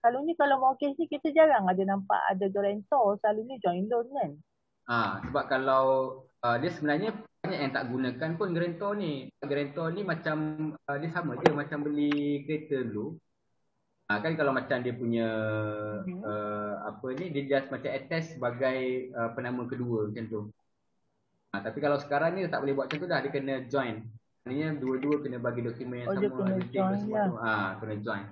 Kalau mortgage ni kita jarang ada nampak ada guarantor, selalunya join loan kan? Sebab kalau dia sebenarnya banyak yang tak gunakan pun guarantor ni. Guarantor ni macam dia sama je macam beli kereta dulu. Kan kalau macam dia punya dia just macam attach sebagai penama kedua macam tu. Tapi kalau sekarang ni tak boleh buat macam tu dah, dia kena join. Maknanya dua-dua kena bagi dokumen yang sama, kena join lah. Kena join.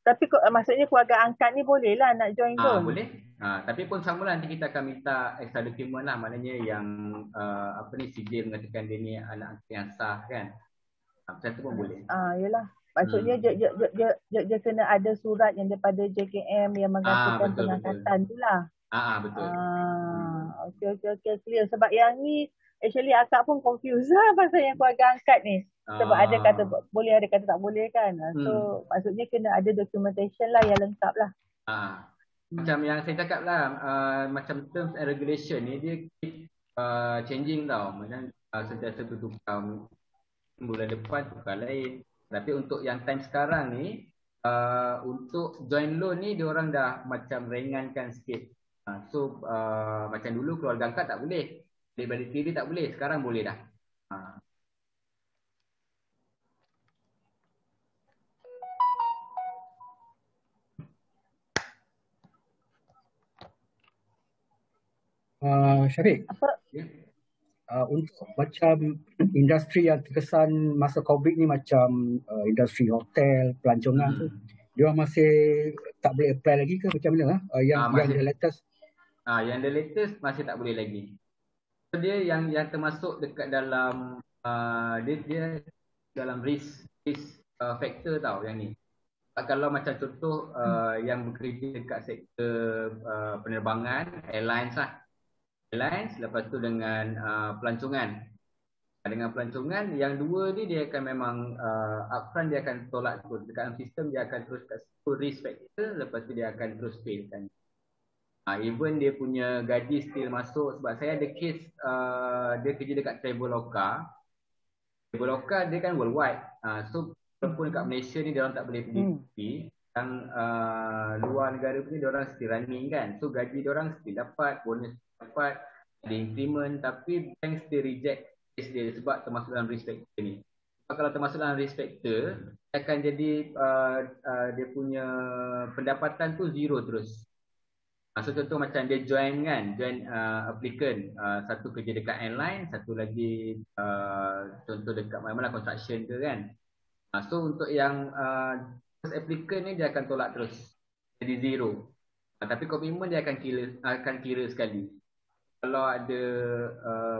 Tapi maksudnya keluarga angkat ni boleh lah nak join loan? Boleh. Tapi pun sama lah, nanti kita akan minta extra dokumen lah. Maknanya yang sijil mengatakan dia ni anak angkat yang sah kan. Macam tu pun boleh. Yelah. Maksudnya dia kena ada surat yang daripada JKM yang mengatakan pengangkatan tu lah. Betul. Okay, clear. Sebab yang ni actually akak pun confused lah pasal yang keluarga angkat ni. Sebab ada kata boleh, ada kata tak boleh kan. So maksudnya kena ada documentation lah yang lengkap lah. Macam yang saya cakap lah, macam terms and regulation ni dia keep changing tau. Macam sentiasa tukar bulan depan tukar lain. Tapi untuk yang time sekarang ni, untuk joint loan ni diorang dah macam ringankan sikit. So macam dulu keluarga angkat tak boleh, adik-beradik tiri tak boleh, sekarang boleh dah. Syafiq, untuk macam industri yang terkesan masa COVID ni macam industri hotel, pelancongan tu, dia masih tak boleh apply lagi ke macam mana? Yang the latest? Yang the latest masih tak boleh lagi. So, dia yang termasuk dekat dalam dia dalam risk factor tau yang ni. Kalau macam contoh yang bekerja dekat sektor penerbangan, airlines lah. Airlines, lepas tu dengan pelancongan. Dengan pelancongan, yang dua ni dia akan memang upfront dia akan tolak terus. Dekat dalam sistem dia akan terus kat risk factor, lepas tu dia akan terus failkan. Even dia punya gaji still masuk. Sebab saya ada case dia kerja dekat Traveloka. Traveloka dia kan worldwide. So walaupun dekat Malaysia ni dia orang tak boleh pergi, yang luar negara pun dia orang still running kan. So gaji dia orang still dapat, bonus dapat, ada increment, tapi bank still reject case dia sebab termasuk dalam risk factor ni. Sebab kalau termasuk dalam risk factor, akan jadi dia punya pendapatan tu zero terus. So contoh macam dia join applicant, satu kerja dekat airline, satu lagi contoh dekat mana-mana construction ke kan. So untuk yang first applicant ni dia akan tolak terus, jadi zero. Tapi komitmen dia akan kira sekali. Kalau ada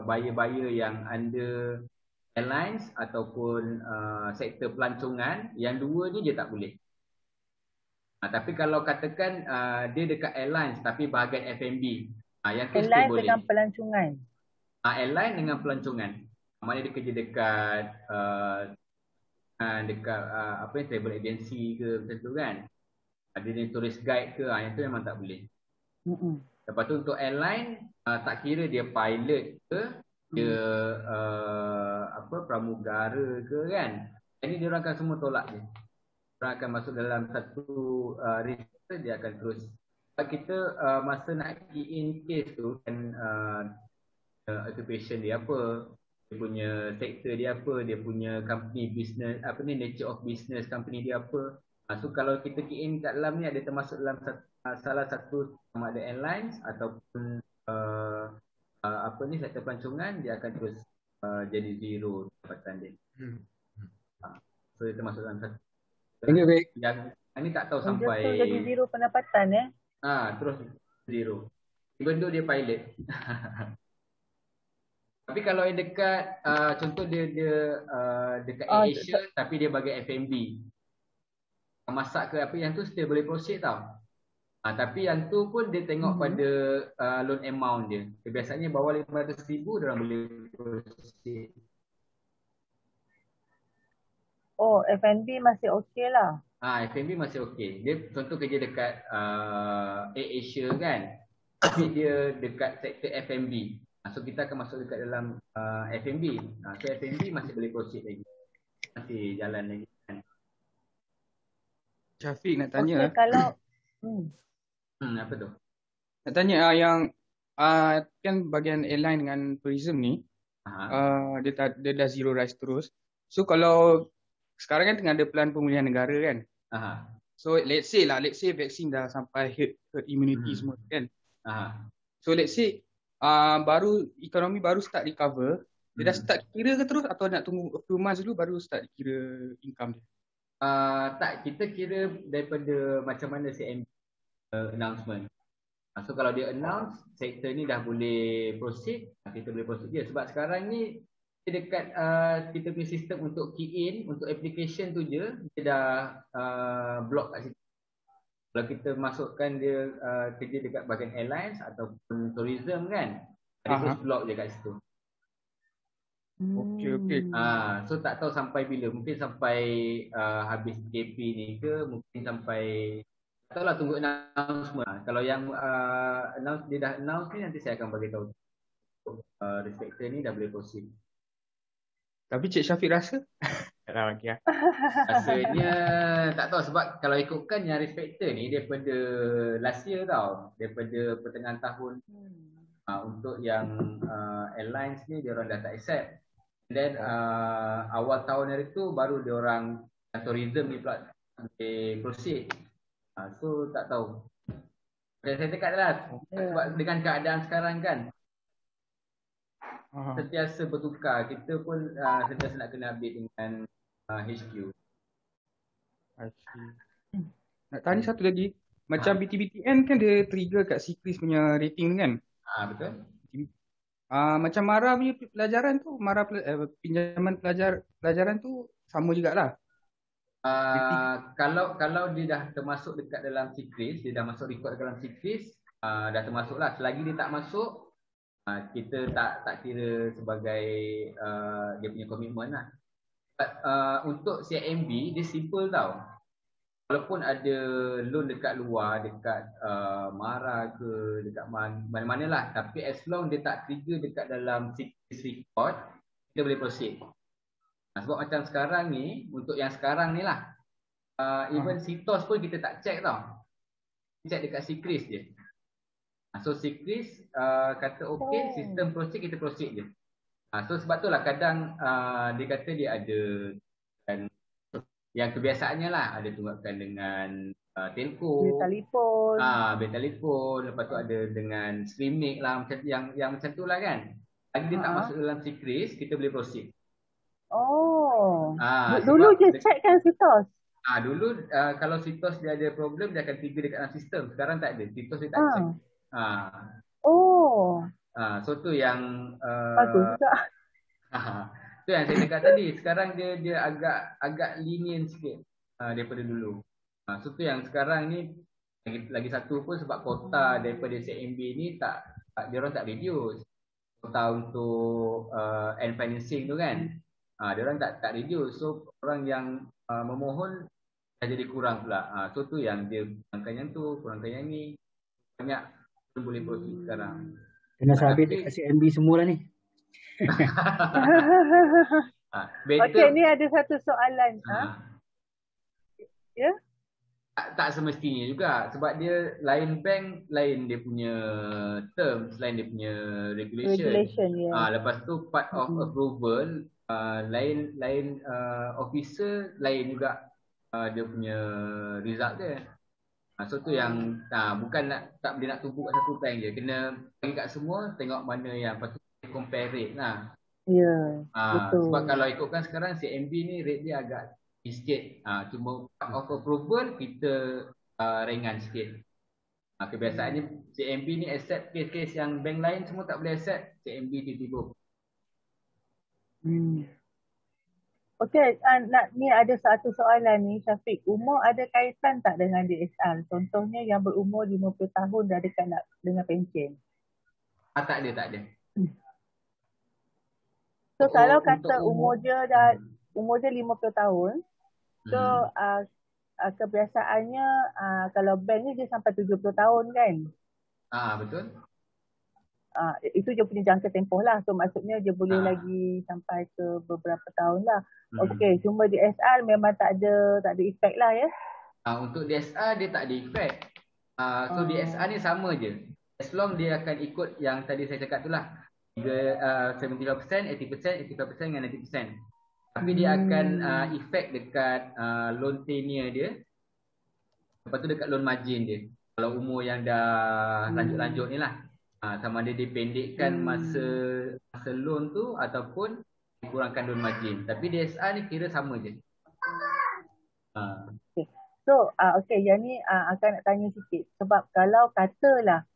buyer-buyer yang under airlines ataupun sektor pelancongan, yang dua ni dia tak boleh. Tapi kalau katakan dia dekat airlines tapi bahagian F&B, yang tu still Airline boleh. dengan pelancongan. Airline dengan pelancongan. Mana dia kerja dekat dekat apa ni, travel agency ke macam tu kan. Ada ni tourist guide ke, yang tu memang tak boleh. Lepas tu untuk airline, tak kira dia pilot ke, dia pramugara ke kan. Ini dia orang akan semua tolak je. Orang akan masuk dalam satu register, dia akan terus. Sebab kita masa nak key in case tu kan, occupation dia apa, dia punya sektor dia apa, dia punya company business, apa ni, nature of business company dia apa. So kalau kita key in kat dalam ni, ada termasuk dalam salah satu sama ada airlines ataupun apa ni, sektor pelancongan, dia akan terus jadi zero pendapatan dia. So dia termasuk dalam satu. Yang ni tak tahu sampai Terus jadi zero pendapatan terus zero. Even though dia pilot. Tapi kalau yang dekat contoh dia dekat Asia tapi dia bagi F&B, masak ke apa, yang tu still boleh proceed tau. Tapi yang tu pun dia tengok pada loan amount dia. Biasanya bawah 500,000 dia orang boleh proceed. Oh, F&B masih okey lah. F&B masih okey. Dia contoh kerja dekat Asia kan. Tapi dia dekat sektor F&B. So kita akan masuk dekat dalam F&B. So F&B masih boleh proceed lagi. Masih jalan lagi kan. Syafiq nak tanya. Okay, kalau apa tu? Nak tanya yang kan bahagian airline dengan tourism ni, dia dah zero rise terus. So kalau sekarang kan tengah ada plan pemulihan negara kan. So let's say vaksin dah sampai herd immunity semua kan. So let's say baru ekonomi baru start recover, dia dah start kira ke terus atau nak tunggu a few months dulu baru start kira income dia? Tak, kita kira daripada macam mana CMB announcement. So kalau dia announce sektor ni dah boleh proceed, kita boleh proceed je. Sebab sekarang ni dekat kita punya sistem untuk key in, untuk application tu je, dia dah block kat situ. Kalau kita masukkan dia kerja dekat bahagian airlines ataupun tourism kan, dia terus block je kat situ. Okey. So tak tahu sampai bila, mungkin sampai habis PKP ni ke, mungkin sampai tak tahulah, tunggu announcement. Kalau yang announce, dia dah announce ni, nanti saya akan bagi tahu respector ni dah boleh proceed. Tapi Cik Syafiq rasa? Tak tahu lagi lah. Rasanya tak tahu, sebab kalau ikutkan yang respector ni daripada last year tau, daripada pertengahan tahun. Untuk yang airlines ni dia orang dah tak accept. Dan awal tahun hari tu baru dia orang tourism ni pula proceed. So tak tahu. Saya cakap lah, sebab dengan keadaan sekarang kan, sentiasa bertukar. Kita pun sentiasa nak kena update dengan HQ. Nak tanya satu lagi. Macam BTBTN kan dia trigger kat Sikris punya rating kan? Betul. Macam MARA punya pelajaran tu, pinjaman pelajaran tu sama jugalah. Kalau dia dah termasuk dekat dalam Sikris, dia dah masuk record dalam Sikris, dah termasuk lah. Selagi dia tak masuk, kita tak kira sebagai dia punya komitmen lah. Untuk CIMB, dia simple tau. Walaupun ada loan dekat luar, dekat MARA ke, dekat mana-mana lah, tapi as long dia tak trigger dekat dalam Sikris record, kita boleh proceed. Sebab macam sekarang ni, untuk yang sekarang ni lah, even Sitos pun kita tak check tau. Check dekat Sikris je. So Sikris kata okay, sistem proceed, kita proceed je. So sebab tu lah kadang dia kata dia ada kan, yang kebiasaannya lah, ada tunggakan dengan telco, bil telefon, lepas tu ada dengan streaming lah, macam yang macam tu lah kan. Lagi dia tak masuk dalam Sikris, kita boleh proceed. Dulu je check kan Sitos. Dulu kalau Sitos dia ada problem, dia akan trigger dekat dalam sistem. Sekarang tak ada, Sitos dia tak check. So tu yang bagus juga. Tu yang saya cakap tadi. Sekarang dia agak lenient sikit daripada dulu. So tu yang sekarang ni lagi satu pun sebab kota daripada CMB ni dia orang tak reduce. Kota untuk end financing tu kan. Dia orang tak reduce. So orang yang memohon dah jadi kurang pula. So tu yang dia kurangkan yang tu, kurangkan yang ni. Banyak pun boleh profit sekarang. Kena sabit dekat CMB semua lah ni. Okey, ni ada satu soalan. Ya? Tak semestinya juga sebab dia lain bank, lain dia punya terms, lain dia punya regulation. Lepas tu part of approval, lain officer, lain juga dia punya result dia. So tu yang bukan tak boleh nak tumpu kat satu bank je. Kena bagi kat semua, tengok mana yang patut compare rate lah. Ya, betul. Sebab kalau ikutkan sekarang CMB ni rate dia agak sikit. Cuma part of approval kita ringan sikit. Kebiasaannya CMB ni accept kes-kes yang bank lain semua tak boleh accept, CMB tiba-tiba. Okey, ni ada satu soalan ni Syafiq. Umur ada kaitan tak dengan DSR? Contohnya yang berumur 50 tahun dah dekat nak dengan pencen. Tak ada. So kalau kata umur dia 50 tahun, so kebiasaannya kalau bank ni dia sampai 70 tahun kan? Betul. Itu dia punya jangka tempoh lah. So maksudnya dia boleh lagi sampai ke beberapa tahun lah. Okey, cuma DSR memang tak ada efek lah ya? Untuk DSR dia tak ada efek. So DSR ni sama je. As long dia akan ikut yang tadi saya cakap tu lah. 75%, 80%, 85% dengan 90%. Tapi dia akan efek dekat loan tenure dia. Lepas tu dekat loan margin dia. Kalau umur yang dah lanjut-lanjut ni lah. Sama ada dipendekkan masa loan tu ataupun dikurangkan loan margin. Tapi DSR ni kira sama je. So, yang ni akan nak tanya sikit. Sebab kalau katalah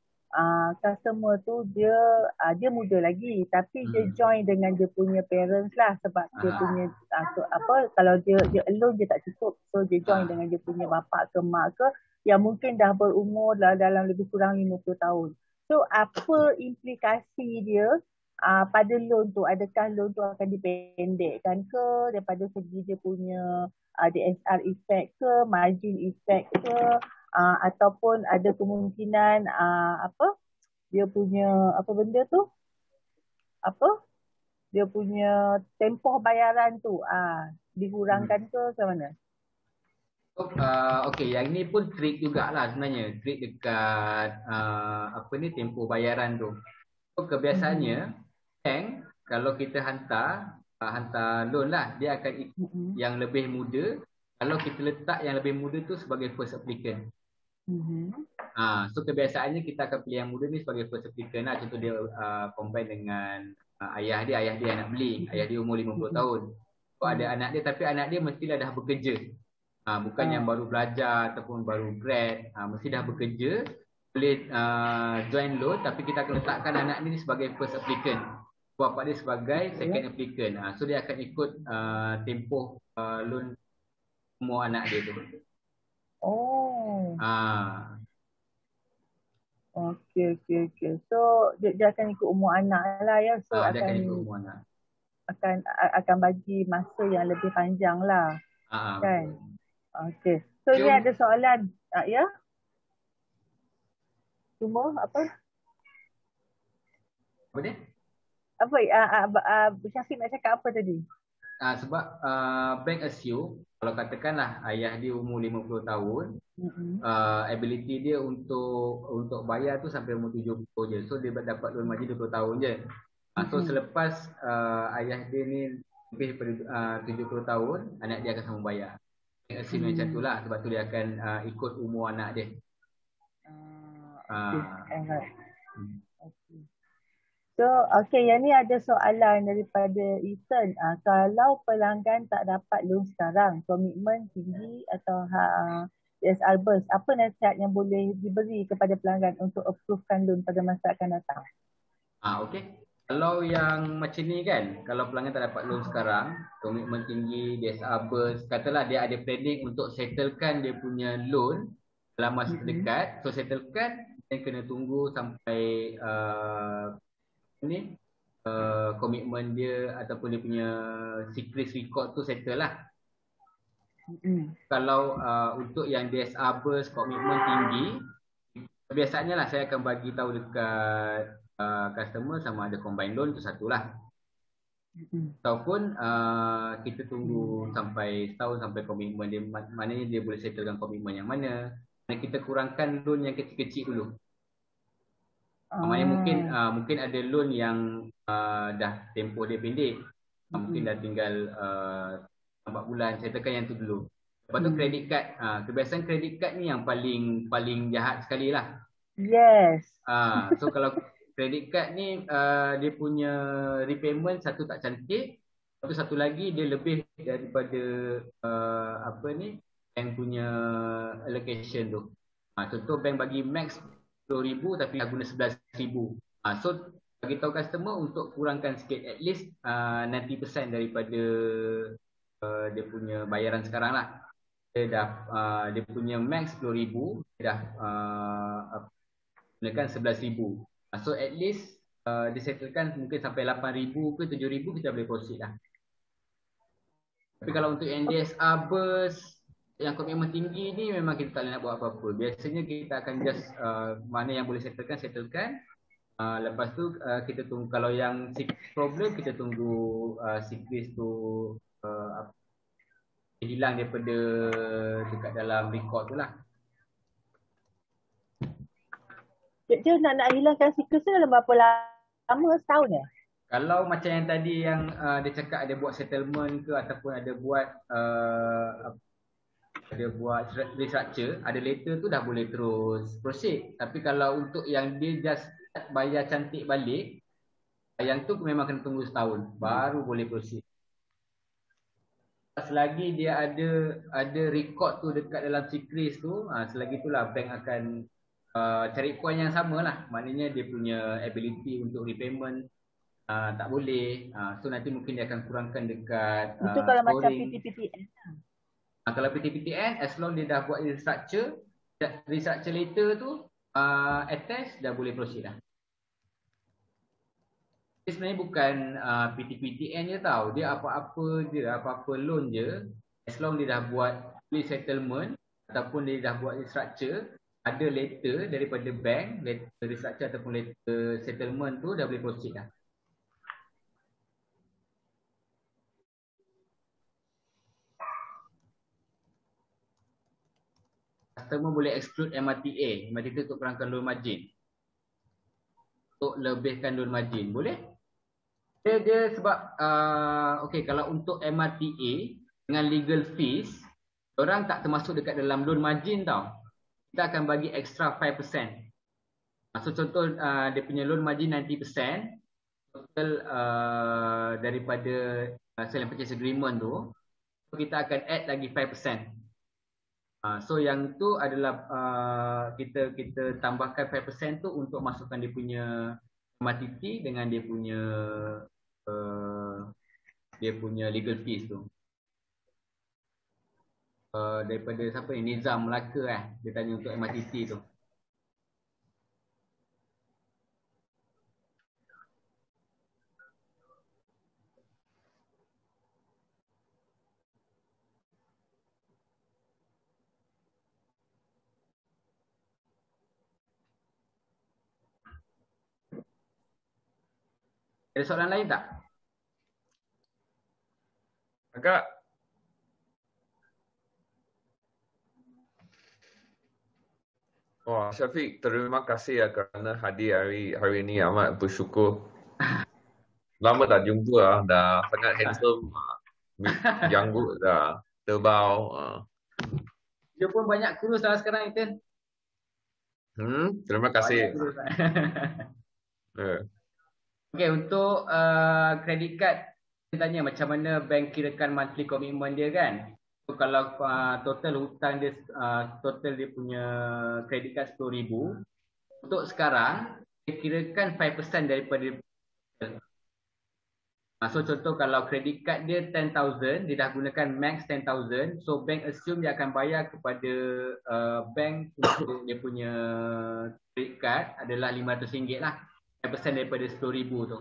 customer tu dia muda lagi tapi dia join dengan dia punya parents lah sebab dia punya kalau dia alone dia tak cukup, so dia join dengan dia punya bapak ke mak ke yang mungkin dah berumur dalam lebih kurang 50 tahun. So apa implikasi dia pada loan tu? Adakah loan tu akan dipendekkan ke daripada segi dia punya DSR effect ke, margin effect ke, ataupun ada kemungkinan dia punya dia punya tempoh bayaran tu dikurangkan ke macam mana? Okey, yang ni pun trik jugalah sebenarnya. Trik dekat tempoh bayaran tu. So kebiasaannya bank kalau kita hantar loan lah, dia akan ikut yang lebih muda. Kalau kita letak yang lebih muda tu sebagai first applicant. So kebiasaannya kita akan pilih yang muda ni sebagai first applicant lah. Contoh dia combine dengan ayah dia yang nak beli. Ayah dia umur 50 tahun. So ada anak dia tapi anak dia mestilah dah bekerja. Bukan yang baru belajar ataupun baru grad. Mesti dah bekerja. Boleh join loan tapi kita akan letakkan anak ni sebagai first applicant. Bapak dia sebagai second applicant. So dia akan ikut tempoh loan umur anak dia tu. Okey. So dia akan ikut umur anak lah ya. So dia akan ikut umur anak. Akan bagi masa yang lebih panjang lah. Kan? Okey. So ni ada soalan. Ya? Semua apa? Apa dia? Apa Syafiq nak cakap apa tadi? Sebab bank assume kalau katakanlah ayah dia umur 50 tahun, ability dia untuk bayar tu sampai umur 70 je. So dia dapat loan margin 20 tahun je. So selepas ayah dia ni lebih daripada 70 tahun, anak dia akan sama bayar. Bank assume macam tu lah. Sebab tu dia akan ikut umur anak dia. So, yang ni ada soalan daripada Ethan. Kalau pelanggan tak dapat loan sekarang, komitmen tinggi atau DSR burst, apa nasihat yang boleh diberi kepada pelanggan untuk approvekan loan pada masa akan datang? Okey. Kalau yang macam ni kan, kalau pelanggan tak dapat loan sekarang, komitmen tinggi, DSR burst, katalah dia ada planning untuk settlekan dia punya loan dalam masa terdekat. So settlekan, dia kena tunggu sampai komitmen dia ataupun dia punya secret record tu settle lah. Kalau untuk yang DSR burst, komitmen tinggi, biasanya lah saya akan bagi tahu dekat customer sama ada combine loan tu satulah. Ataupun kita tunggu sampai setahun sampai komitmen dia, maknanya dia boleh settlekan komitmen yang mana. Dan kita kurangkan loan yang kecil-kecil dulu. Maknanya mungkin ada loan yang dah tempoh dia pendek. Mungkin dah tinggal 4 bulan, settlekan yang tu dulu. Lepas tu credit card, kebiasaan credit card ni yang paling jahat sekali lah. Yes. So kalau credit card ni dia punya repayment satu tak cantik, lepas satu lagi dia lebih daripada bank punya allocation tu. Contoh bank bagi max 10,000 tapi dah guna 11,000. So bagi tahu customer untuk kurangkan sikit, at least 90% daripada dia punya bayaran sekarang lah. Dia punya max 10,000, dia dah gunakan 11,000. So at least disettlekan mungkin sampai 8,000 ke 7,000 kita boleh proceed lah. Tapi kalau untuk NDSR burst yang komitmen tinggi ni memang kita tak boleh nak buat apa-apa. Biasanya kita akan just mana yang boleh settlekan. Lepas tu kita tunggu, kalau yang problem kita tunggu secret tu hilang daripada dekat dalam record tu lah. Dia nak hilangkan secret tu dalam berapa lama? Setahun ya? Kalau macam yang tadi yang dia cakap ada buat settlement ke ataupun ada buat restructure, ada letter tu dah boleh terus proceed. Tapi kalau untuk yang dia just bayar cantik balik, yang tu memang kena tunggu setahun baru boleh proceed. Selagi dia ada record tu dekat dalam secret tu, selagi itulah bank akan cari point yang sama lah. Maknanya dia punya ability untuk repayment tak boleh. So nanti mungkin dia akan kurangkan dekat itu kalau scoring. Macam PTPTN. Kalau PTPTN, as long dia dah buat restructure later tu attach, dah boleh proceed lah. Dia sebenarnya bukan PTPTN je tau. Dia apa-apa loan je, as long dia dah buat settlement ataupun dia dah buat restructure, ada letter daripada bank, letter restructure ataupun letter settlement tu, dah boleh proceed lah. Customer boleh exclude MRTA. MRTA untuk kurangkan loan margin, untuk lebihkan loan margin, boleh? Dia sebab okay, kalau untuk MRTA dengan legal fees, orang tak termasuk dekat dalam loan margin tau. Kita akan bagi extra 5%. So contoh dia punya loan margin 90%, total daripada sale and purchase agreement tu, kita akan add lagi 5%. So yang tu adalah kita tambahkan 5% tu untuk masukkan dia punya MRTT dengan dia punya legal fees tu. Daripada siapa ni, Nizam Melaka dia tanya untuk MRTT tu. Ada soalan lain tak? Agak. Wah, Syafiq, terima kasih ya kerana hadir hari ini, amat bersyukur. Lama tak jumpa dah sangat handsome, janggut dah tebal. Dia pun banyak kurus dah sekarang, Ethan. Terima kasih. Okay, untuk credit card, saya tanya macam mana bank kirakan monthly commitment dia kan. So, kalau total hutang dia, total dia punya credit card 10,000, untuk sekarang dia kirakan 5% daripada So contoh kalau credit card dia 10,000, dia dah gunakan max 10,000, so bank assume dia akan bayar kepada bank untuk dia punya credit card adalah RM500 lah. 10% daripada RM10,000 tu.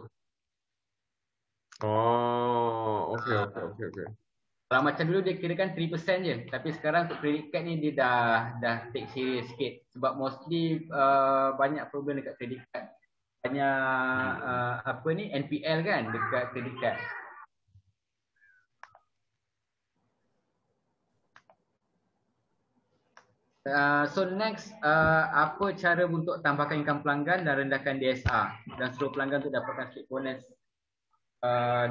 Oh, okey. Kalau macam dulu dia kirakan 3% je. Tapi sekarang untuk credit card ni dia dah take serious sikit. Sebab mostly banyak problem dekat credit card. Banyak NPL kan dekat credit card. So next, apa cara untuk tambahkan income pelanggan dan rendahkan DSR dan suruh pelanggan untuk dapatkan slip bonus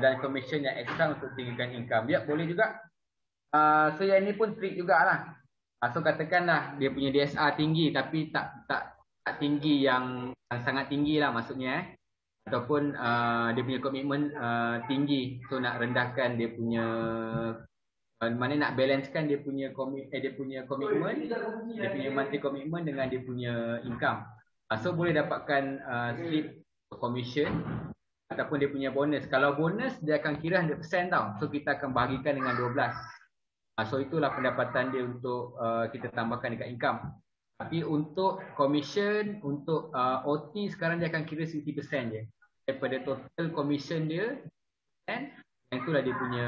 dan commission yang extra untuk tinggikan income. Ya, boleh juga. So yang ni pun trik jugalah. So katakanlah dia punya DSR tinggi tapi tak tinggi yang sangat tinggi lah maksudnya. Ataupun dia punya komitmen tinggi. So nak rendahkan dia punya nak balancekan dia punya komitmen, dia punya monthly komitmen dengan dia punya income. So boleh dapatkan slip commission ataupun dia punya bonus. Kalau bonus dia akan kira 100% tau. So kita akan bahagikan dengan 12. So itulah pendapatan dia untuk kita tambahkan dekat income. Tapi untuk commission, untuk OT sekarang dia akan kira 60% je. Daripada total commission dia, and itulah dia punya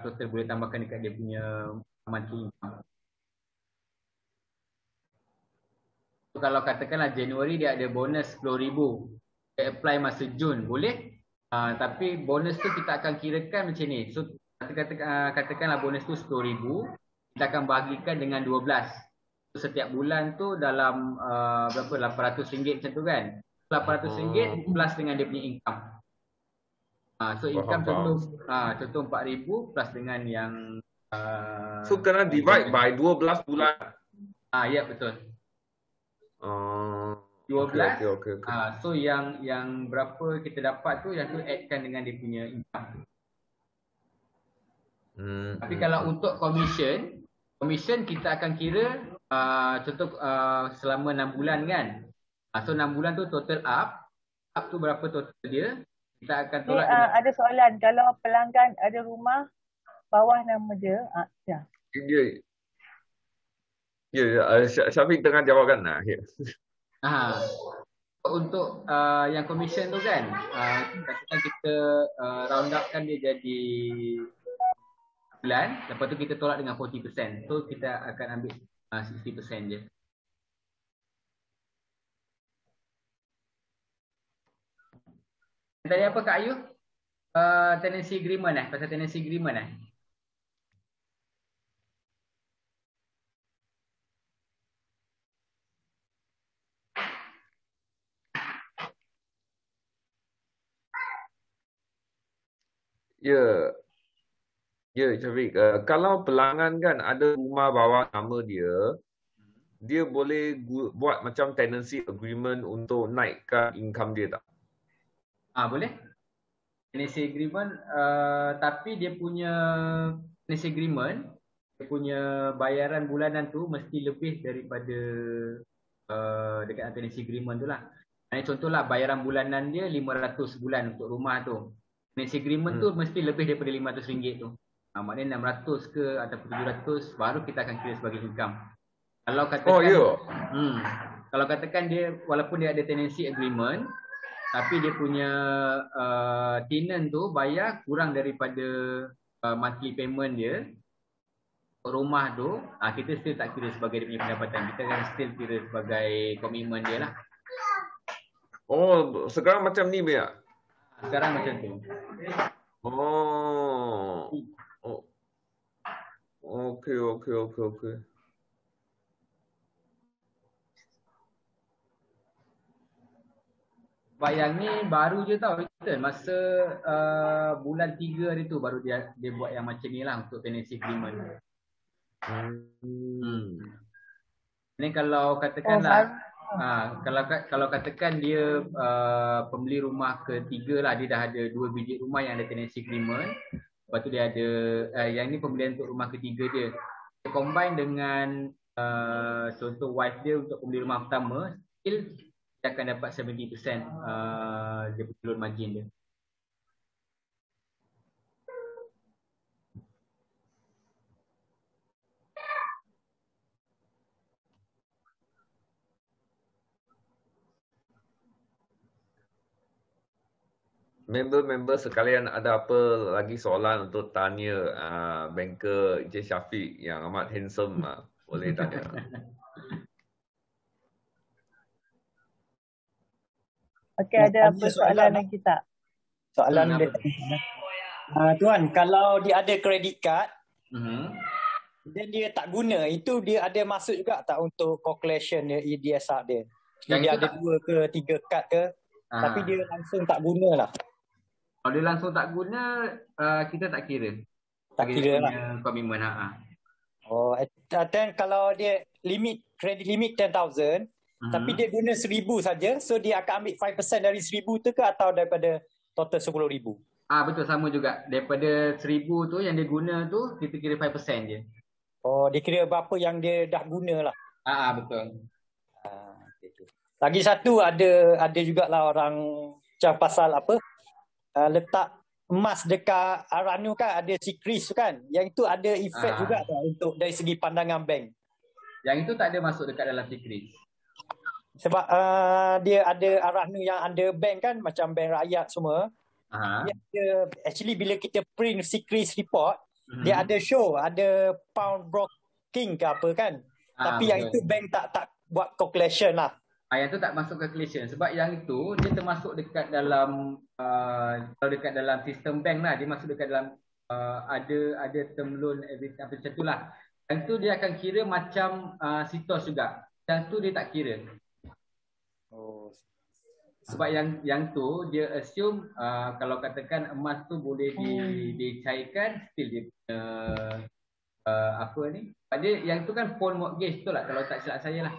total boleh tambahkan dekat dia punya monthly income. So, kalau katakanlah Januari dia ada bonus RM10,000, dia apply masa Jun, boleh? Tapi bonus tu kita akan kirakan macam ni. So katakanlah bonus tu RM10,000, kita akan bahagikan dengan 12. So, setiap bulan tu dalam berapa, RM800 macam tu kan? RM800 plus dengan dia punya income. So income contoh RM4,000 plus dengan yang so kena divide by 12 bulan. Ya betul. 12. Okay. So yang berapa kita dapat tu, yang tu addkan dengan dia punya income. Tapi kalau untuk commission kita akan kira contoh selama 6 bulan kan. So 6 bulan tu total up tu berapa total dia, kita akan tolak. Ada soalan, kalau pelanggan ada rumah bawah nama dia, Syafiq tengah jawab kan. Untuk yang commission tu kan, katakan kita round up kan dia jadi bulan, lepas tu kita tolak dengan 40%. So kita akan ambil 60% je. Tadi apa Kak Ayu? Tenancy agreement pasal tenancy agreement Ya, Syafiq. Kalau pelanggan kan ada rumah bawah nama dia boleh buat macam tenancy agreement untuk naikkan income dia tak? Boleh. Tenancy agreement, tapi dia punya tenancy agreement, dia punya bayaran bulanan tu mesti lebih daripada dekat tenancy agreement tu lah. Contohlah bayaran bulanan dia 500 bulan untuk rumah tu. Tenancy agreement tu mesti lebih daripada RM500 tu. Maknanya 600 ke ataupun 700 baru kita akan kira sebagai income. Kalau katakan kalau katakan dia walaupun dia ada tenancy agreement tapi dia punya tenant tu bayar kurang daripada monthly payment dia rumah tu, kita still tak kira sebagai dia punya pendapatan. Kita akan still kira sebagai komitmen dia lah. Sekarang macam ni Bia? Sekarang macam tu. Okey. Sebab yang ni baru je tau kita. Masa bulan 3 hari tu baru dia buat yang macam ni lah untuk tenancy agreement. Ni kalau katakanlah kalau katakan dia pembeli rumah ketiga lah, dia dah ada 2 biji rumah yang ada tenancy agreement. Lepas tu dia ada yang ni pembelian untuk rumah ketiga dia. Dia combine dengan contoh wife dia untuk pembeli rumah pertama, still dia akan dapat 70% dia punya loan margin dia. Member-member sekalian, ada apa lagi soalan untuk tanya banker Encik Syafiq yang amat handsome, boleh tanya. Okey, ada apa soalan lagi tak? Soalan dia. Tuan, kalau dia ada credit card, dan dia tak guna, itu dia ada masuk juga tak untuk calculation dia, EDSR dia? Dia ada 2 ke 3 kad ke, tapi dia langsung tak guna lah. Kalau dia langsung tak guna, kita tak kira. Tak kira lah. Komitmen. Oh, dan kalau dia credit limit 10,000, tapi dia guna 1,000 saja, so dia akan ambil 5% dari 1,000 tu ke, atau daripada total 10,000? Betul, sama juga. Daripada 1,000 tu yang dia guna tu, kita kira 5% je. Oh, dia kira berapa yang dia dah guna lah. Betul. Lagi satu, ada jugalah orang macam pasal apa, letak emas dekat Aranu kan, ada secret kan, yang itu ada efek juga tak untuk dari segi pandangan bank? Yang itu tak ada masuk dekat dalam secret. Sebab dia ada Aranu yang under bank kan, macam bank rakyat semua. Dia ada, actually bila kita print secret report, dia ada show, ada pound broking ke apa kan. Tapi yang itu bank tak buat calculation lah. Yang tu tak masuk calculation. Sebab yang itu dia termasuk dekat dalam kalau dekat dalam sistem bank lah, dia masuk dekat dalam ada term loan everything apa macam tu lah. Yang tu dia akan kira macam sitos juga. Yang tu dia tak kira. Sebab yang tu dia assume kalau katakan emas tu boleh dicairkan, still dia punya apa ni. Pada yang tu kan phone mortgage tu lah, kalau tak silap saya lah.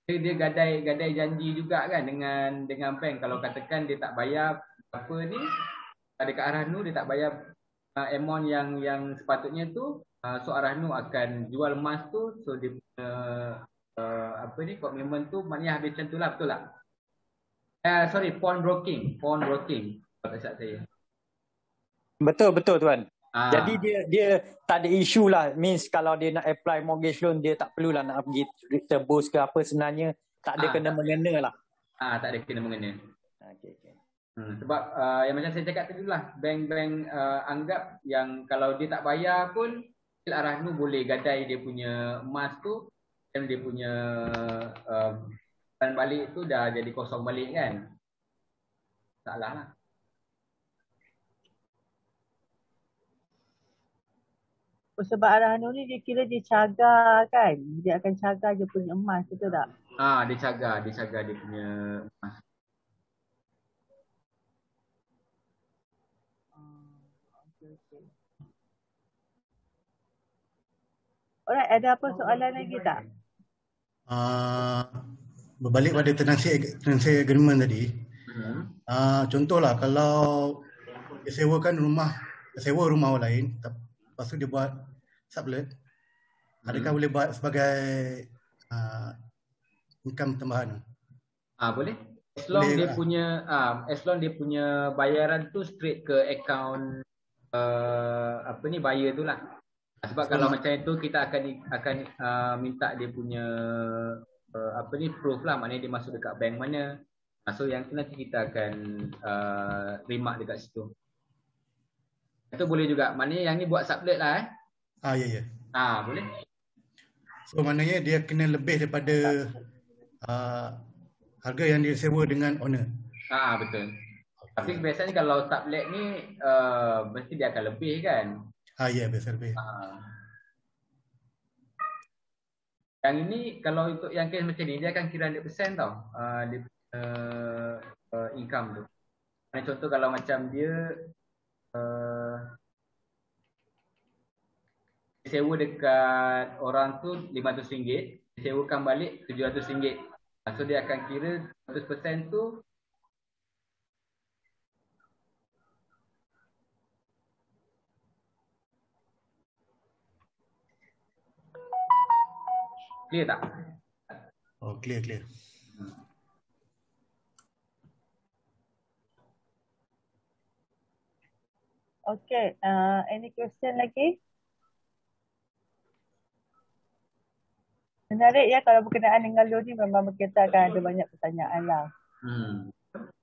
Dia gadai janji juga kan dengan bank. Kalau katakan dia tak bayar apa ni, dekat Aranu dia tak bayar amount yang sepatutnya tu, so Aranu akan jual emas tu, so dia punya apa ni, komitmen tu maknanya habis macam tu lah, betul tak? Sorry, pawn broking kalau tak silap saya. Betul tuan. Jadi dia tak ada isu lah. Means kalau dia nak apply mortgage loan, dia tak perlulah nak pergi tebus ke apa, sebenarnya tak ada kena-mengena lah. Tak ada kena-mengena. Okay. Sebab yang macam saya cakap tadi lah, bank-bank anggap yang kalau dia tak bayar pun, Aranu boleh gadai dia punya emas tu, dan dia punya balik tu dah jadi kosong balik kan. Salah lah. Sebab Aranu ni dia kira dia cagar kan. Dia akan cagar dia punya emas, betul tak? Dia cagar dia punya emas. Okay. Alright, ada apa soalan lagi tak? Berbalik pada tenancy agreement tadi. Contohlah kalau dia sewa rumah orang lain, lepas tu dia buat sublet, adakah boleh buat sebagai income tambahan? Boleh. As long dia punya bayaran tu straight ke account buyer tu lah. Sebab kalau macam itu kita akan minta dia punya proof lah, maknanya dia masuk dekat bank mana. So yang tu nanti kita akan remark dekat situ. Itu boleh juga. Maknanya yang ni buat sublet lah Ya. Boleh. So maknanya dia kena lebih daripada harga yang dia sewa dengan owner. Betul. Tapi biasanya kalau sublet ni mesti dia akan lebih kan. Ya, biasa lebih. Yang ini kalau untuk yang case macam ni, dia akan kira 100% tau. Dia income tu. Contoh kalau macam dia sewa dekat orang tu RM500, sewakan balik RM700. So dia akan kira 100% tu clear tak? Clear. Okay, any question lagi? Menarik ya, kalau berkenaan dengan loan ni memang kita akan ada banyak pertanyaan lah.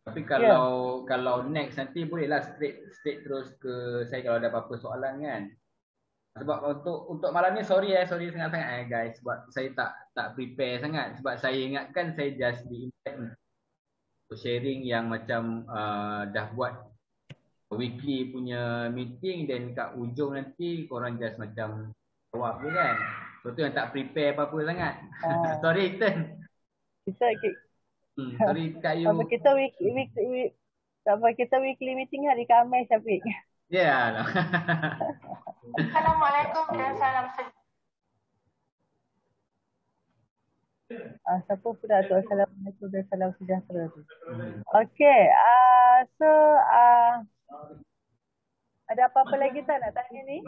Tapi kalau next nanti bolehlah straight terus ke saya kalau ada apa-apa soalan kan. Sebab untuk malam ni sorry sangat-sangat guys sebab saya tak prepare sangat sebab saya ingatkan saya just di-invite untuk sharing yang macam dah buat weekly punya meeting dan kat ujung nanti korang just macam jawab je kan. So tu yang tak prepare apa-apa sangat. Sorry Ethan. Sorry Kak Yu. Kita weekly meeting hari Khamis Syafiq. Ya lah. Assalamualaikum dan salam sejahtera. Siapa pula tu? Assalamualaikum dan salam sejahtera tu. Okay. So ada apa-apa lagi tak nak tanya ni?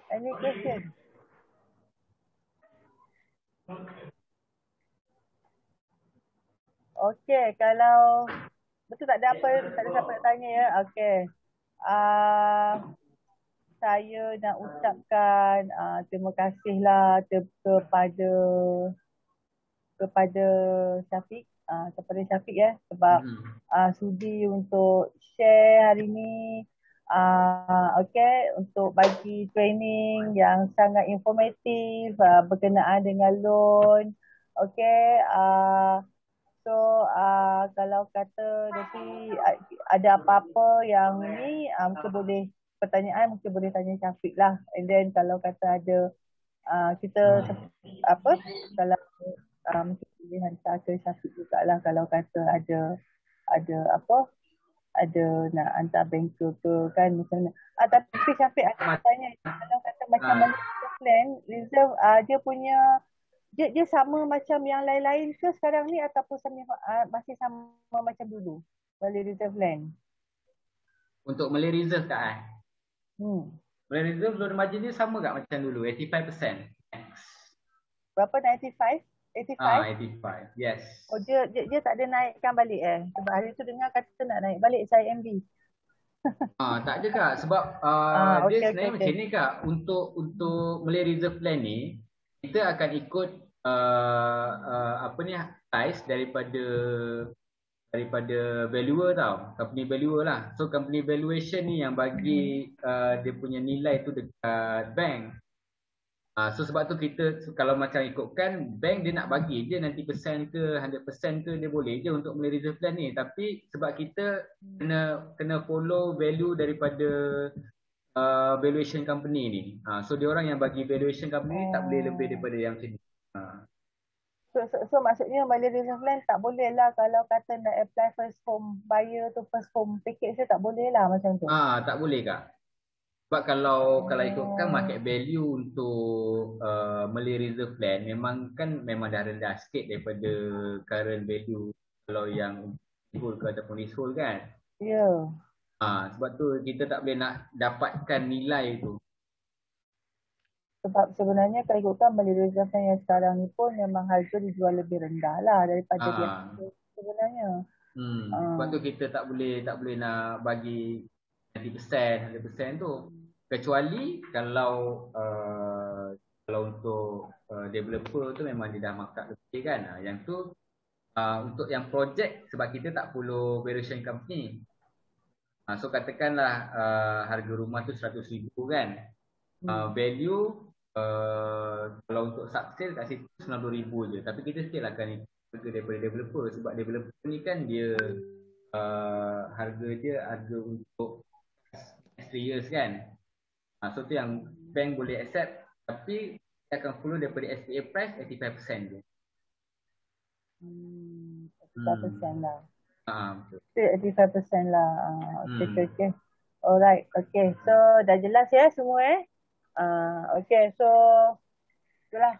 Any question? Okay, kalau betul tak ada siapa nak tanya ya. Okay. Saya nak ucapkan terima kasihlah kepada Syafiq, kepada Syafiq ya sebab sudi untuk share hari ni. Okay, untuk bagi training yang sangat informatif berkenaan dengan loan. Okay, so kalau kata nanti ada apa-apa yang ni mungkin boleh pertanyaan mungkin boleh tanya Syafiq lah. And then kalau kata ada kita kalau mungkin boleh hantar ke Syafiq jugalah kalau kata ada nak hantar banker ke kan macam mana. Tapi Syafiq aku tanya kalau kata macam reserve plan, reserve dia sama macam yang lain-lain ke sekarang ni ataupun masih sama macam dulu Malay Reserve Plan? Untuk Malay Reserve tak Malay Reserve loan margin dia sama tak macam dulu 85%? Berapa 95? 85, yes. Oh dia tak ada naikkan balik sebab hari tu dengar kata nak naik balik saya MB. Tak je Kak sebab dia sebenarnya macam ni Kak untuk Malay Reserve Plan ni kita akan ikut price daripada valuer tau, company valuer lah. So company valuation ni yang bagi dia punya nilai tu dekat bank. So sebab tu kita kalau macam ikutkan bank dia nak bagi dia 90% ke 100% ke dia boleh je untuk Malay Reserve Plan ni. Tapi sebab kita kena follow value daripada valuation company ni. So dia orang yang bagi valuation company ni tak boleh lebih daripada yang macam ni. So maksudnya Malay Reserve Plan tak boleh lah kalau kata nak apply first home buyer tu first home package tak boleh lah macam tu. Tak boleh Kak. Sebab kalau ikutkan market value untuk Malay Reserve Plan memang dah rendah sikit daripada current value kalau yang leasehold ke ataupun leasehold kan. Ya. Sebab tu kita tak boleh nak dapatkan nilai tu. Sebab sebenarnya kalau ikutkan Malay Reserve Plan yang sekarang ni pun memang harga dijual lebih rendah lah daripada biasa sebenarnya. Sebab tu kita tak boleh nak bagi 90%, 100% tu. Kecuali kalau untuk developer tu memang dia dah markup lebih kan. Yang tu untuk yang projek sebab kita tak follow valuation company. So katakanlah harga rumah tu 100,000 kan. Value kalau untuk subsale kat situ 90,000 je. Tapi kita still akan harga daripada developer sebab developer ni kan dia harga dia harga untuk 3 years kan. So tu yang bank boleh accept tapi dia akan follow daripada SPA price 85% je. 85% lah. Betul. 85% lah. Okay. Alright. Okay. So dah jelas ya semua Okay. So itulah.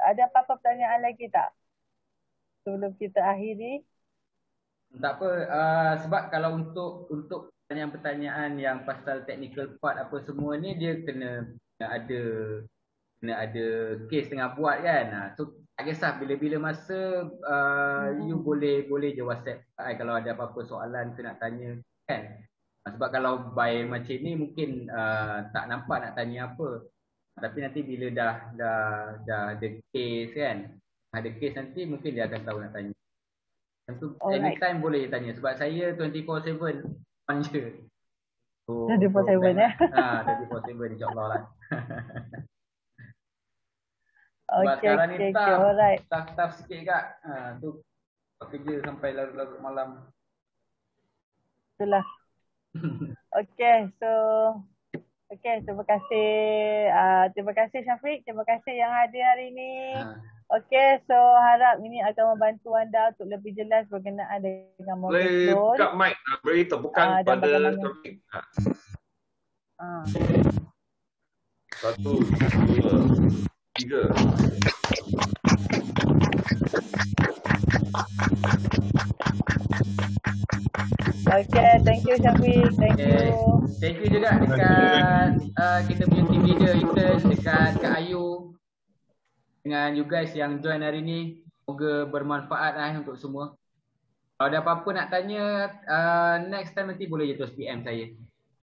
Ada apa-apa pertanyaan lagi tak? Sebelum kita akhiri. Tak apa. Sebab kalau untuk pertanyaan-pertanyaan yang pasal technical part apa semua ni dia kena ada case tengah buat kan. So Tak kisah, bila-bila masa you boleh je WhatsApp kalau ada apa-apa soalan ke nak tanya kan. Sebab kalau by macam ni mungkin tak nampak nak tanya apa. Tapi nanti bila dah ada case kan. Ada case nanti mungkin dia akan tahu nak tanya. Tentu anytime boleh je tanya sebab saya 24/7 on je. So, 24/7 ya. 24/7 insya-Allah lah. Sebab Okay, sekarang ni alright. tough sikit kak. Tu kerja sampai larut-larut malam. Itulah. Okay, so terima kasih Syafiq, terima kasih yang hadir hari ini. Okay, so harap ini akan membantu anda untuk lebih jelas berkenaan dengan mortgage loan. Boleh buka mic, beri tepukan pada Syafiq. 1, 2, 3. Okay, thank you Syafiq, thank you. Thank you juga dekat kita punya team leader intern dekat Kak Ayu dengan you guys yang join hari ni. Semoga bermanfaat untuk semua. Kalau ada apa-apa nak tanya next time nanti boleh je terus PM saya.